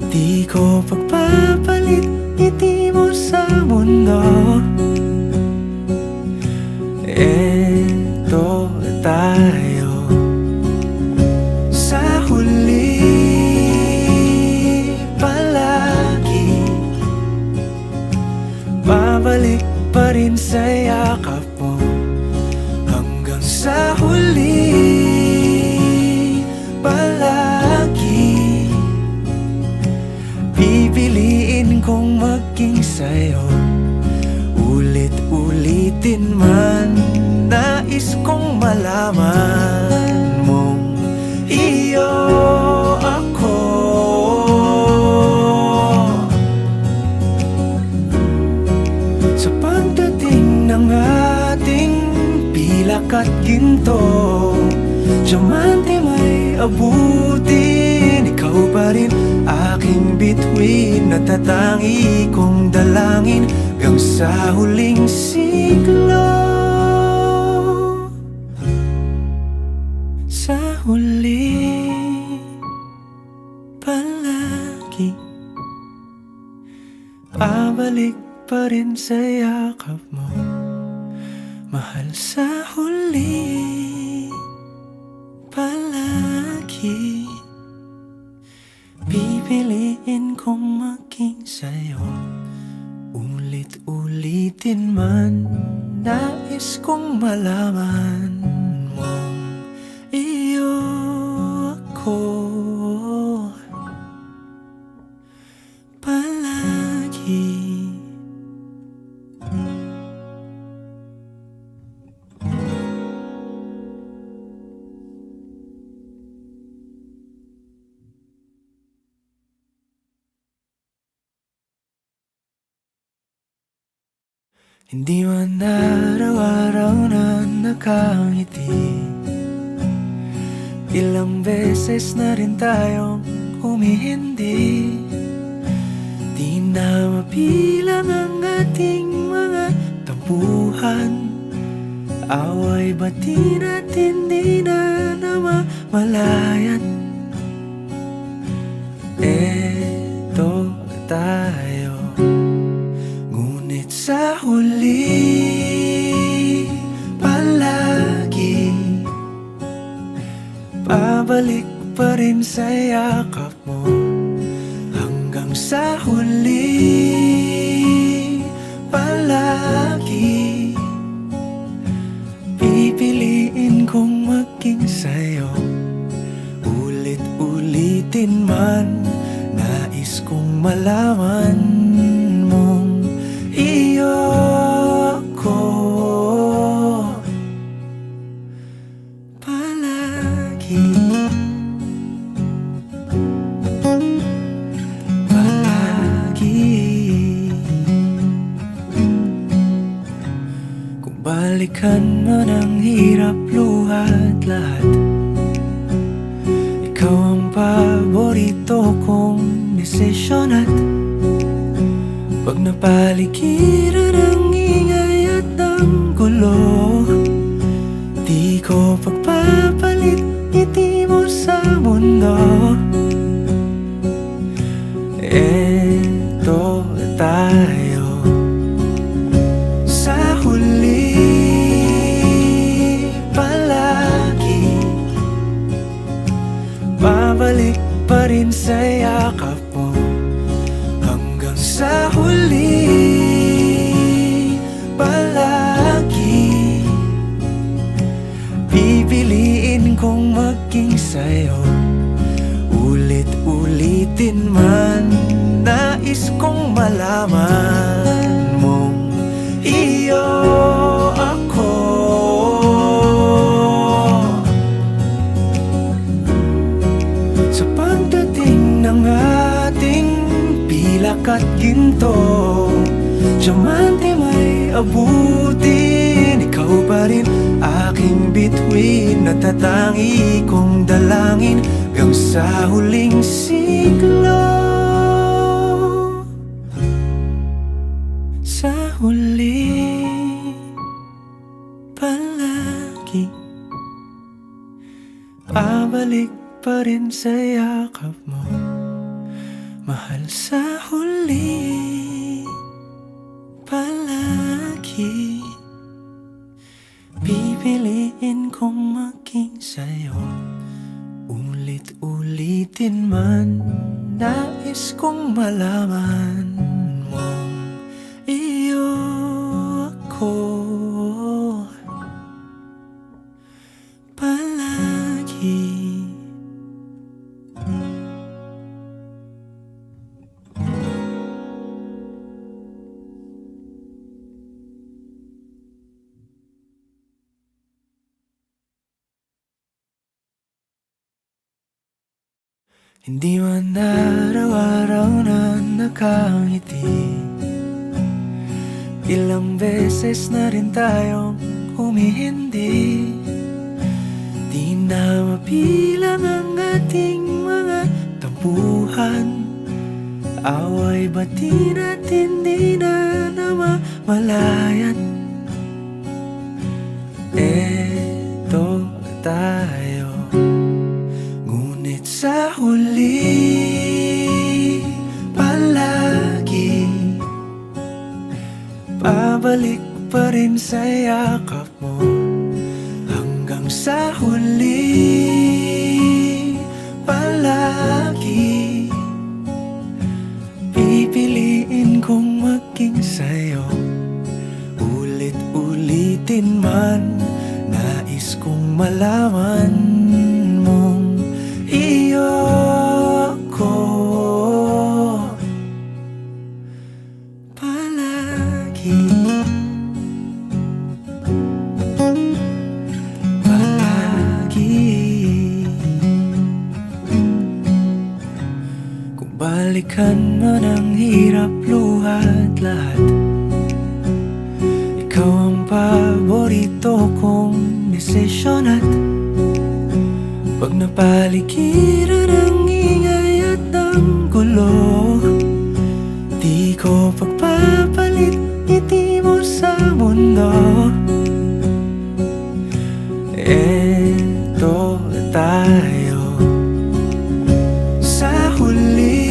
di ko pagpapalit ngiti mo sa mundo. Eto tayo sa huli palagi babalik pa rin sa yakap mo. Hanggang sa huli palagi pipiliin kong maging sa'yo. Ulit-ulitin man, nais kong malaman mong iyo ako sa pagdating ng ating pilak at ginto. Diamante may abutin, ikaw pa rin aking bituin, natatangi kong dalangin hanggang sa huling siglo. Sa huli palagi babalik pa rin sa yakap mo, mahal sa huli palagi pipiliin kong maging sa'yo. Ulit-ulitin man, nais kong malaman mong iyo ako palagi. Hindi man araw-araw na nakangiti, ilang beses na rin tayong humihindi. Di na mapilang ang ating mga tampuhan, away bati natin di na namamalayan. Eto tayo, ngunit sa huli palagi babalik pa rin sa yakap mo hanggang sa huli. Palagi pipiliin kong maging sa'yo, ulit-ulitin man. Nais kong malaman mong iyo ako palagi. Kung balikan man ang hirap, luhat lahat, ikaw ang paborito kong desisyon. At pag napaligiran ang ingay at ang gulo, di ko pagpapalit ngiti mo sa mundo. Eto tayo sa huli. Palagi babalik pa rin sa yakap mo hanggang sa huli. Palagi pipiliin kong maging sa'yo, ulit-ulitin man. Nais kong malaman mong iyo ako sa pagdating ng ating pilak at ginto. Diamante may abutin, ikaw pa rin aking bituin. Natatangi kong dalangin hanggang sa huling siglo. Sa huli, palagi babalik pa rin sa yakap mo, mahal. Sa huli, palagi pipiliin kong maging sa'yo, ulit-ulitin man. Nais kong malaman mong iyo ako palagi. Hindi man araw-araw na nakangiti, ilang beses na rin tayong humihindi. Di na mapilang ang ating mga tampuhan, away bati natin di na namamalayan. Eto tayo, ngunit sa huli, palagi babalik pa rin sa yakap mo hanggang sa huli. Palagi pipiliin kong maging sa'yo, ulit-ulitin man. Nais kong malaman mong iyo ako palagi. Palagi kung balikan man ang hirap, luhat lahat, ikaw ang paborito kong desisyon. At pag napaligiran ang ingay at ang gulo, di ko pagpapalit ngiti mo sa mundo. Eto tayo sa huli,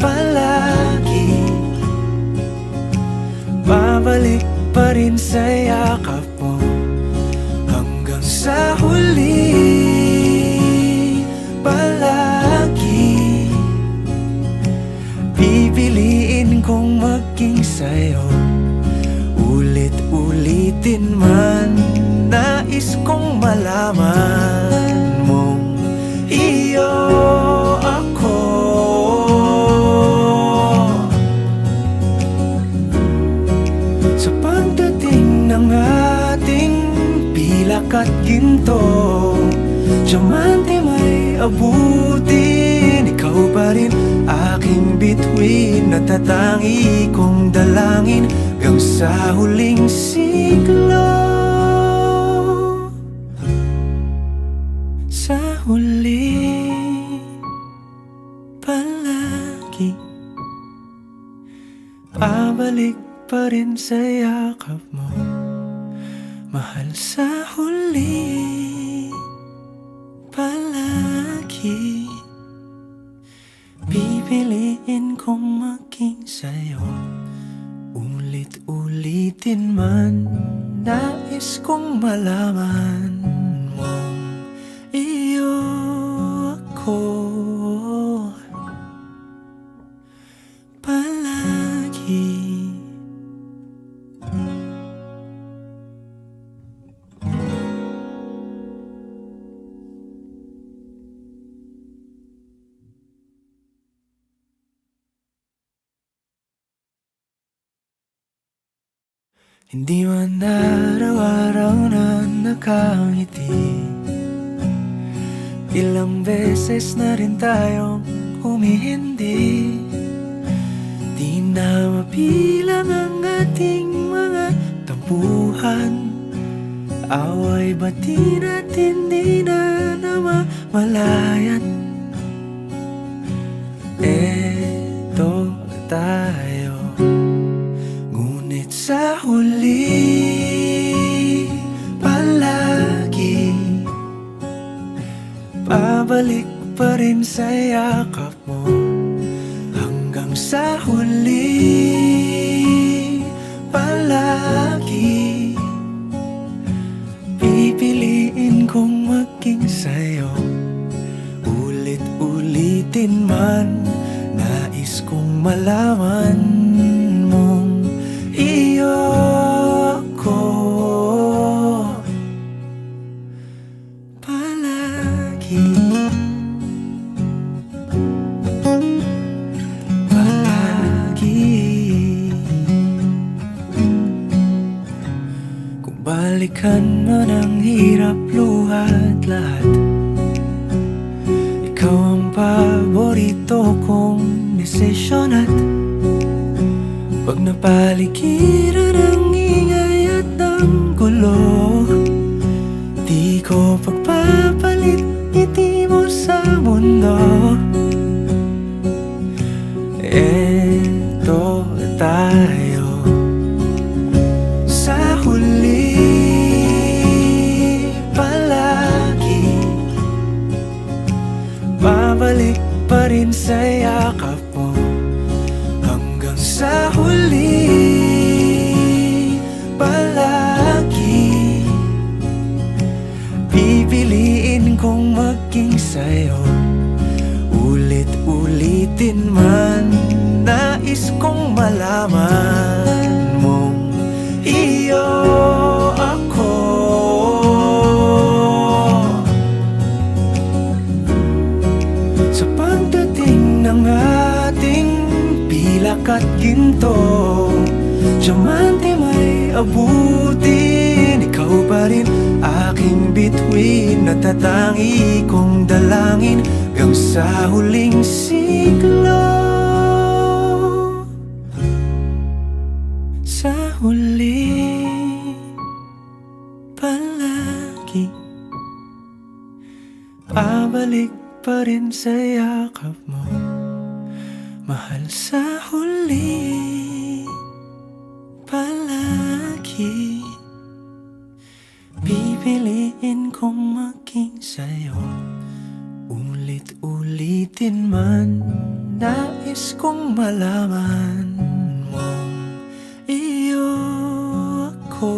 palagi babalik pa rin sa yakap mo hanggang sa huli. ulitin man, nais kong malaman mong iyo ako. Sa pagdating ng ating pilak at ginto, diamante may abutin, ikaw pa rin aking bituin, natatangi kong dalangin hanggang sa huling siglo. Sa huli palagi pabalik pa rin sa yakap mo, mahal. Sa huli palagi pipiliin kong maging sa'yo. Ulit-ulitin man, nais kong malaman mong iyo ako palagi. Hindi man araw-araw na nakangiti, ilang beses na rin tayong humihindi. Di na mabilang ang ating mga tampuhan, away bati natin di na namamalayat. Eto tayo, ngunit sa huli palagi pabalik pa rin sa yakap mo, hanggang sa huli palagi pipiliin kong maging sa'yo. Ulit-ulitin man, nais kong malaman mong iyo ako palagi. Palagi. Kung balikan man ang hirap, luhat lahat, ikaw ang paborito kong desisyon. At pag napaligiran ng ingay at ng gulo, di ko pagpapalit ngiti mo sa mundo. Eto tayo, sa huli palagi babalik pa rin sa yakap mo, hanggang sa huli palagi pipiliin kong maging sa'yo. Ulit-ulitin man, nais kong malaman mong iyo ako sa pagdating ng ating pilak at ginto. Diamante may abutin, ikaw pa rin aking bituin, natatangi kong dalangin hanggang sa huling siglo. Sa huli palagi pabalik pa rin sa yakap mo, mahal. Sa huli palagi pipiliin kong maging sa'yo. Ulit-ulitin man, nais kong malaman mong iyo ako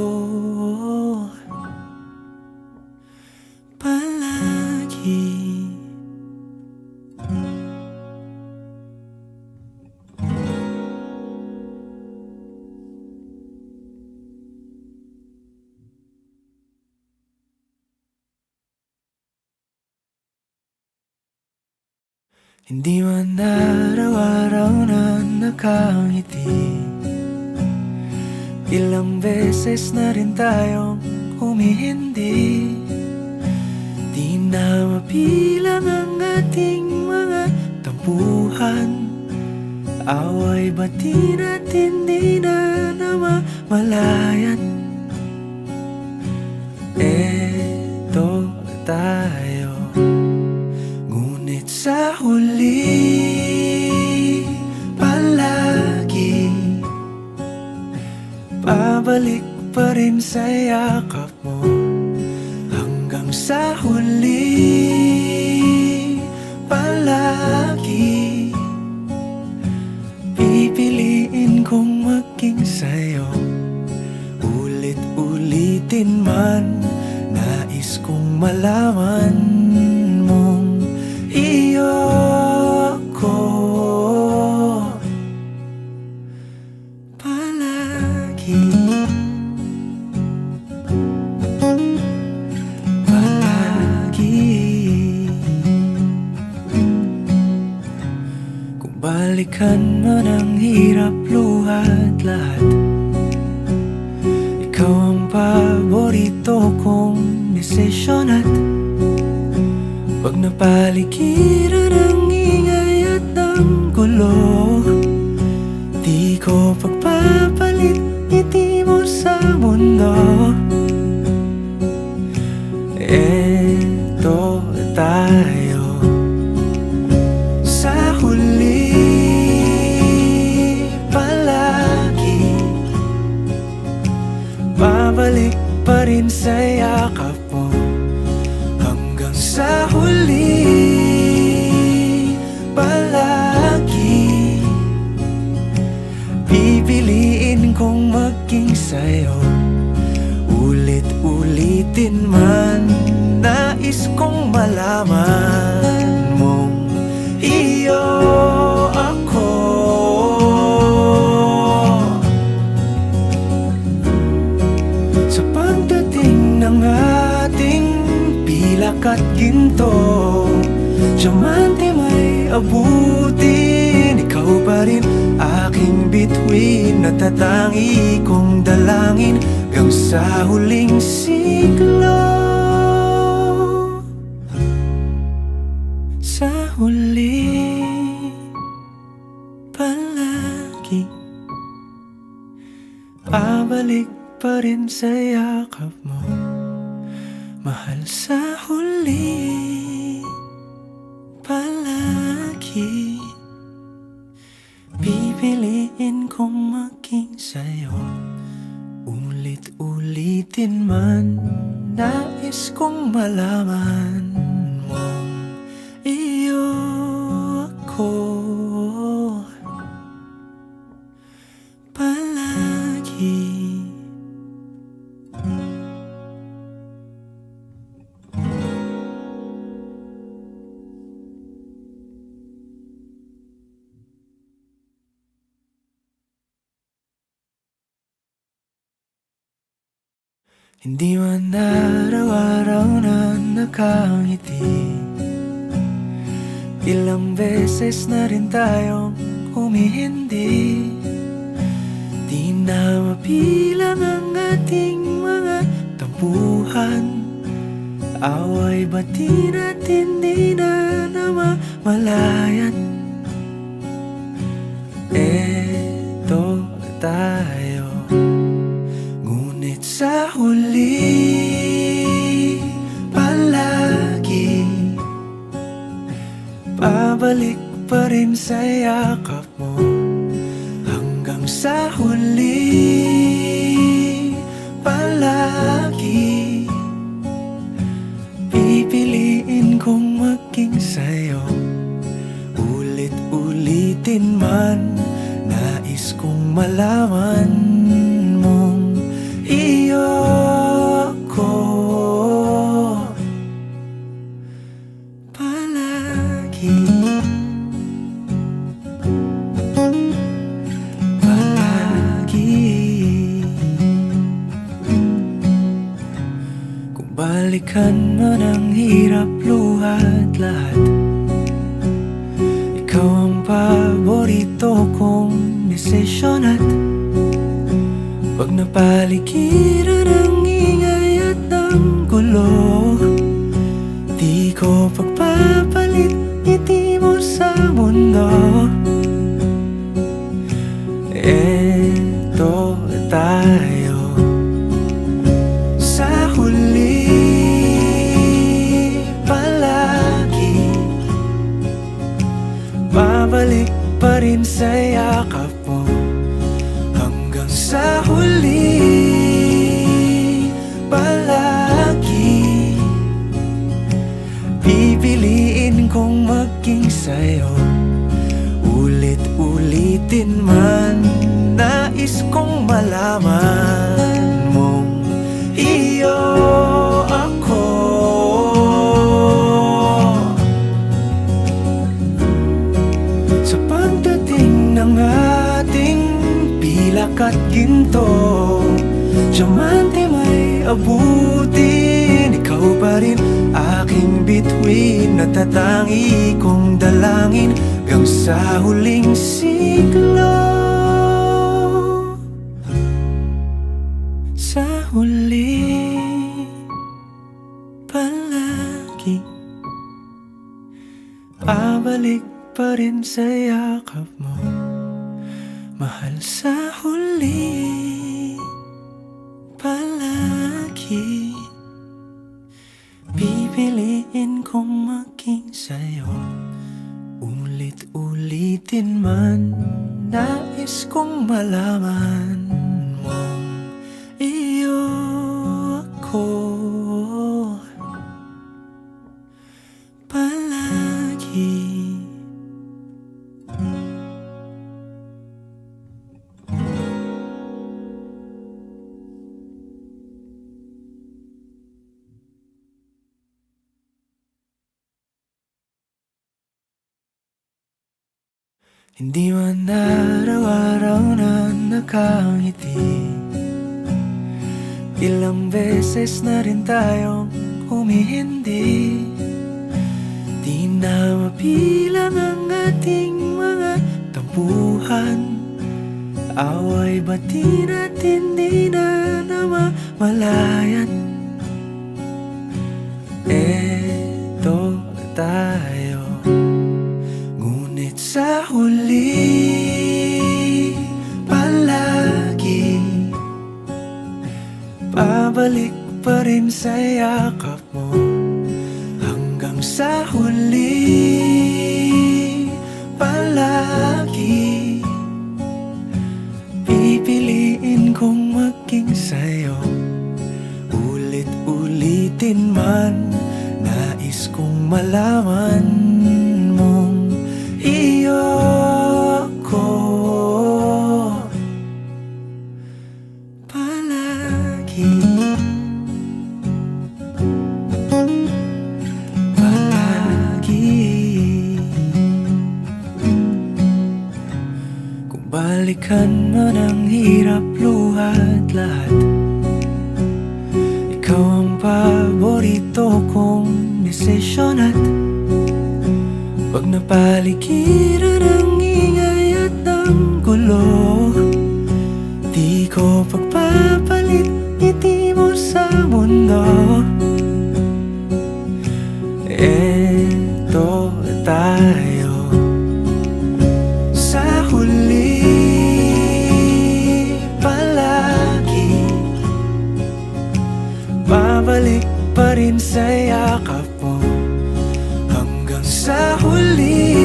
palagi. Hindi man araw-araw na nakangiti. Ilang beses na rin tayong humihindi. Di na mapilang ang ating mga tampuhan. Away bati natin di na namamalayan. Eto tayo, ngunit sa huli palagi pabalik pa rin sa yakap mo. Hanggang sa huli palagi pipiliin kong maging sa'yo. Ulit-ulitin man, nais kong malaman mong iyo ako palagi. Palagi. Kung balikan man ang hirap, luha at lahat, ikaw ang paborito kong desisyon. At pag napaligiran ang ingay at ng gulo, di ko pagpapalit ngiti mo sa mundo. Eto tayo, sa huli palagi babalik pa rin sa yakap mo. Hanggang sa huli palagi pipiliin kong maging sa'yo. Ulit-ulitin man, nais kong malaman mong iyo ako sa pagdating ng ating pilak at ginto. Diamante may abutin, ikaw pa rin aking bituin. Natatangi kong dalangin hanggang sa huling siglo. Sa huli palagi pabalik pa rin sa yakap mo, mahal. Sa huli palagi pipiliin kong maging sa'yo. Ulit-ulitin man, nais kong malaman mong iyo ako palagi. Hindi man araw-araw na nakangiti. Ilang beses na rin tayong humihindi. Di na mapilang ang ating mga tampuhan. Away bati natin di na namamalayan. Eto tayo, ngunit sa huli palagi pabalik pa rin sa yakap mo. Hanggang sa huli palagi pipiliin kong maging sa'yo. Ulit-ulitin man, nais kong malaman mong iyo ako palagi. Palagi. Kung balikan man ang hirap, luha at lahat, Ikaw ang paborito kong desisyon at pag napaligiran ng ingay at ng gulo, di ko pagpapalit ngiti mo sa mundo. Eto tayo sa huli, palagi babalik pa rin sa yakap mo hanggang sa huli, palagi pipiliin kong maging sa'yo. Ulit-ulitin man, nais kong malaman mong iyo ako. Sa pagdating ng ating pilak at ginto, diamante may abutin, ikaw pa rin aking bituin, natatangi kong dalangin hanggang sa huling siglo. Sa huli, palagi pabalik pa rin sa yakap mo, mahal. Sa huli, palagi pipiliin kong maging sa'yo. Ulit-ulitin man, nais kong malaman mong iyo ako. Palagi hindi man araw-araw na nakangiti, ilang beses na rin tayong humihindi. Di na mabilang ang ating mga tampuhan, away bati natin di na namamalayan. Eto tayo, ngunit sa huli, palagi pabalik pa rin sa yakap mo hanggang sa huli, palagi pipiliin kong maging sa'yo. Ulit-ulitin man, nais kong malaman mong iyo ako. Palagi, palagi. Kung balikan man ang hirap, luha at lahat, ikaw ang paborito kong desisyon at pag napaligiran ng ingay at ng gulo, di ko pagpapalit ngiti mo sa mundo. Eto tayo sa huli, palagi babalik pa rin sa yakap mo hanggang sa huli,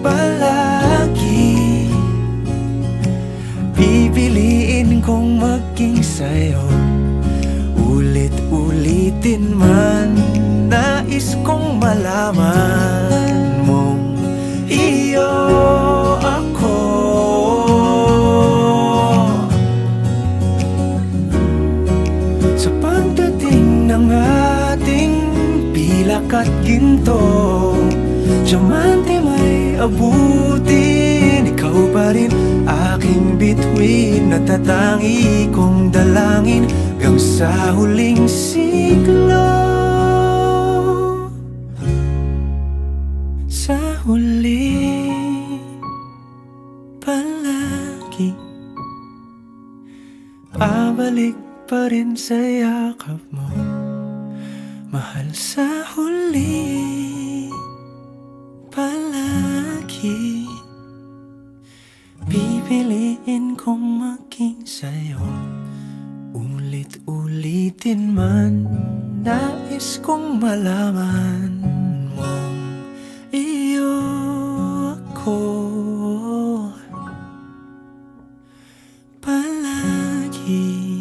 palagi pipiliin kong maging sa'yo. Ulit-ulitin man, nais kong malaman mong iyo ako. Sa pagdating ng ating pilak at ginto, diamante may abutin, ikaw pa rin aking bituin, natatangi kong dalangin hanggang sa huling siglo. Sa pa rin sa yakap mo, mahal sa huli palagi. Pipiliin kong maging sa'yo, ulit-ulitin man. Nais kong malaman mong iyo ako palagi.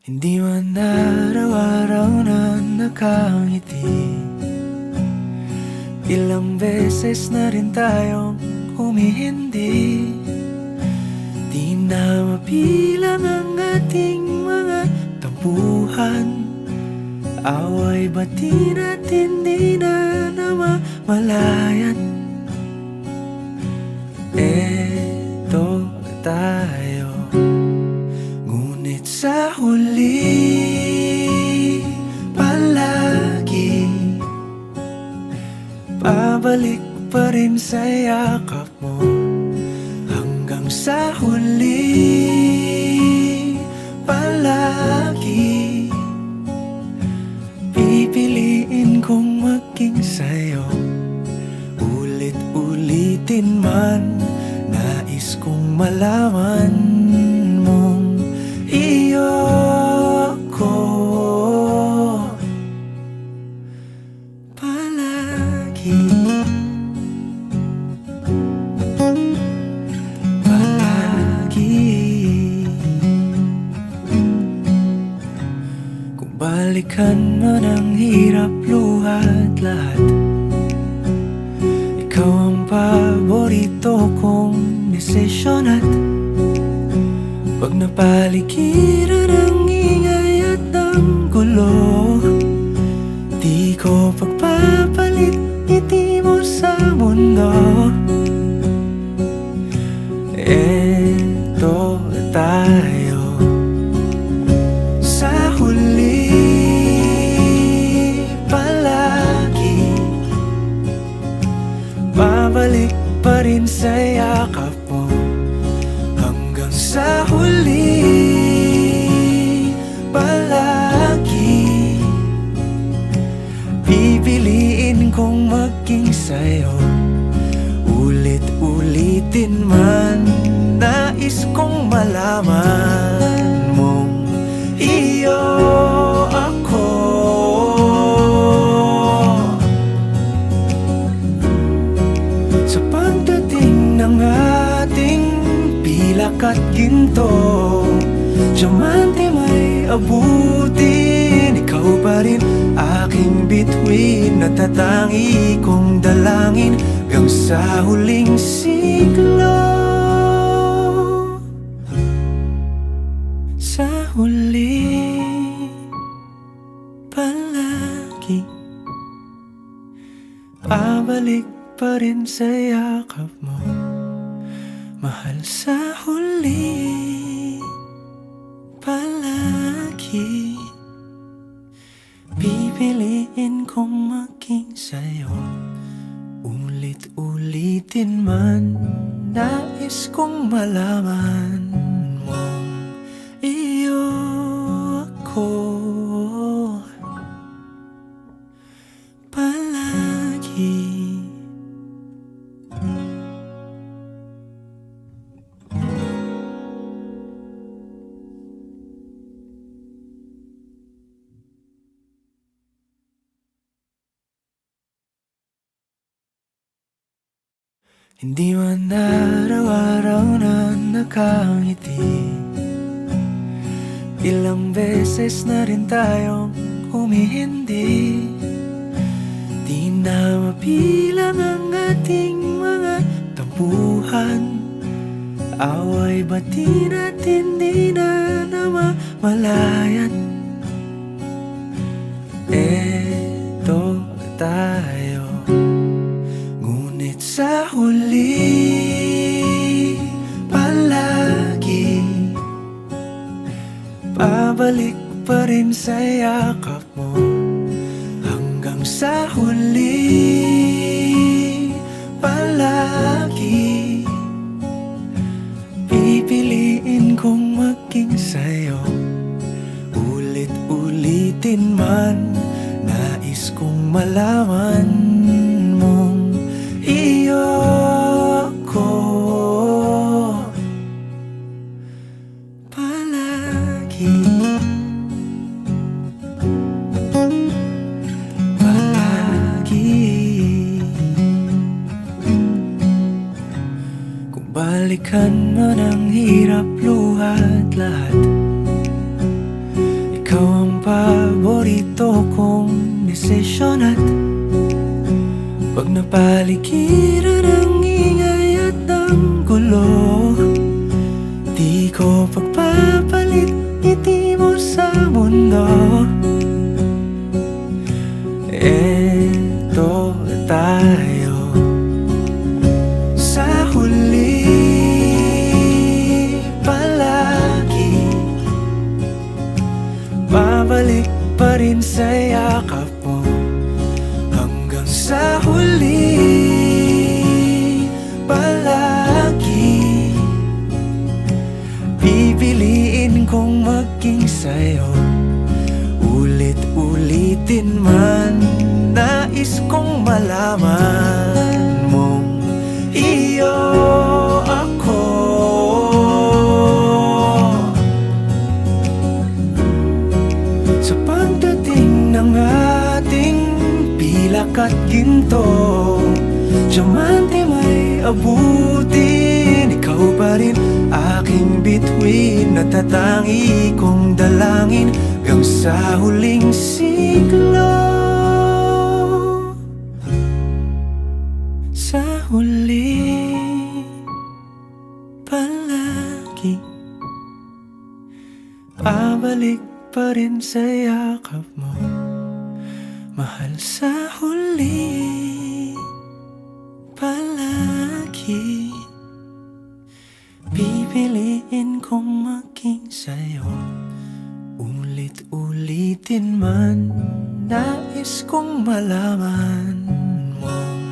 Hindi man araw-araw na nakangiti, ilang beses na rin tayong humihindi. Di na mabilang ang ating mga tampuhan, away bati natin di na namamalayan. Eto tayo, ngunit sa huli palagi pabalik pa rin sa yakap mo. Hanggang sa huli palagi pipiliin kong maging sa'yo, ulit-ulitin man. Nais kong malaman mong iyo ako palagi. Palagi. Kung balikan man ang hirap, luhat lahat, ikaw ang paborito kong desisyon. At pag napaligiran ang ingay at ng gulo, di ko pagpapalit ngiti mo sa mundo. Eto tayo sa huli palagi, babalik pa rin sa yakap mo. Hanggang sa huli palagi pipiliin kong maging sa'yo, ulit-ulitin man. Nais kong malaman mong iyo ako sa pagdating ng ating pilak at ginto. Diamante may abutin, ikaw pa rin aking bituin. Natatangi kong dalangin hanggang sa huling siglo. Sa huli palagi pabalik pa rin sa yakap mo, mahal sa huli palagi pipiliin kong maging sa'yo, ulit-ulitin man. Nais kong malaman mong iyo ako palagi. Hindi man araw-araw na nakangiti, ilang beses na rin tayong humihindi. Di na mabilang ang ating mga tampuhan, away bati natin di na namamalayan. Eto tayo, ngunit sa huli palagi Babalik pa rin sa yakap mo hanggang sa huli. Palagi pipiliin kong maging sa'yo. Ulit-ulitin man, nais kong malaman mong iyo ko palagi. Palagi. Kung balikan man ang hirap, luhat lahat, ikaw ang paborito kong desisyon. At pag napaligiran ang ingay at ang gulo, di ko pagpapalit ngiti mo sa mundo. Eto tayo sa huli. Palagi babalik pa rin sa yakap mo hanggang sa huli. Palagi pipiliin kong maging sa'yo. Ulit-ulitin man, nais kong malaman mong iyo ako. Sa pagdating ng ating pilak at ginto, diamante may abutin, ikaw pa rin aking bituin. Natatangi kong dalangin hanggang sa huling siglo. Sa huli, palagi babalik pa rin sa yakap mo, mahal. Sa huli, palagi pipiliin kong maging sa'yo. Ulit-ulitin man, nais kong malaman mong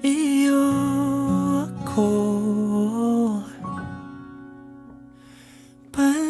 iyo ako palagi.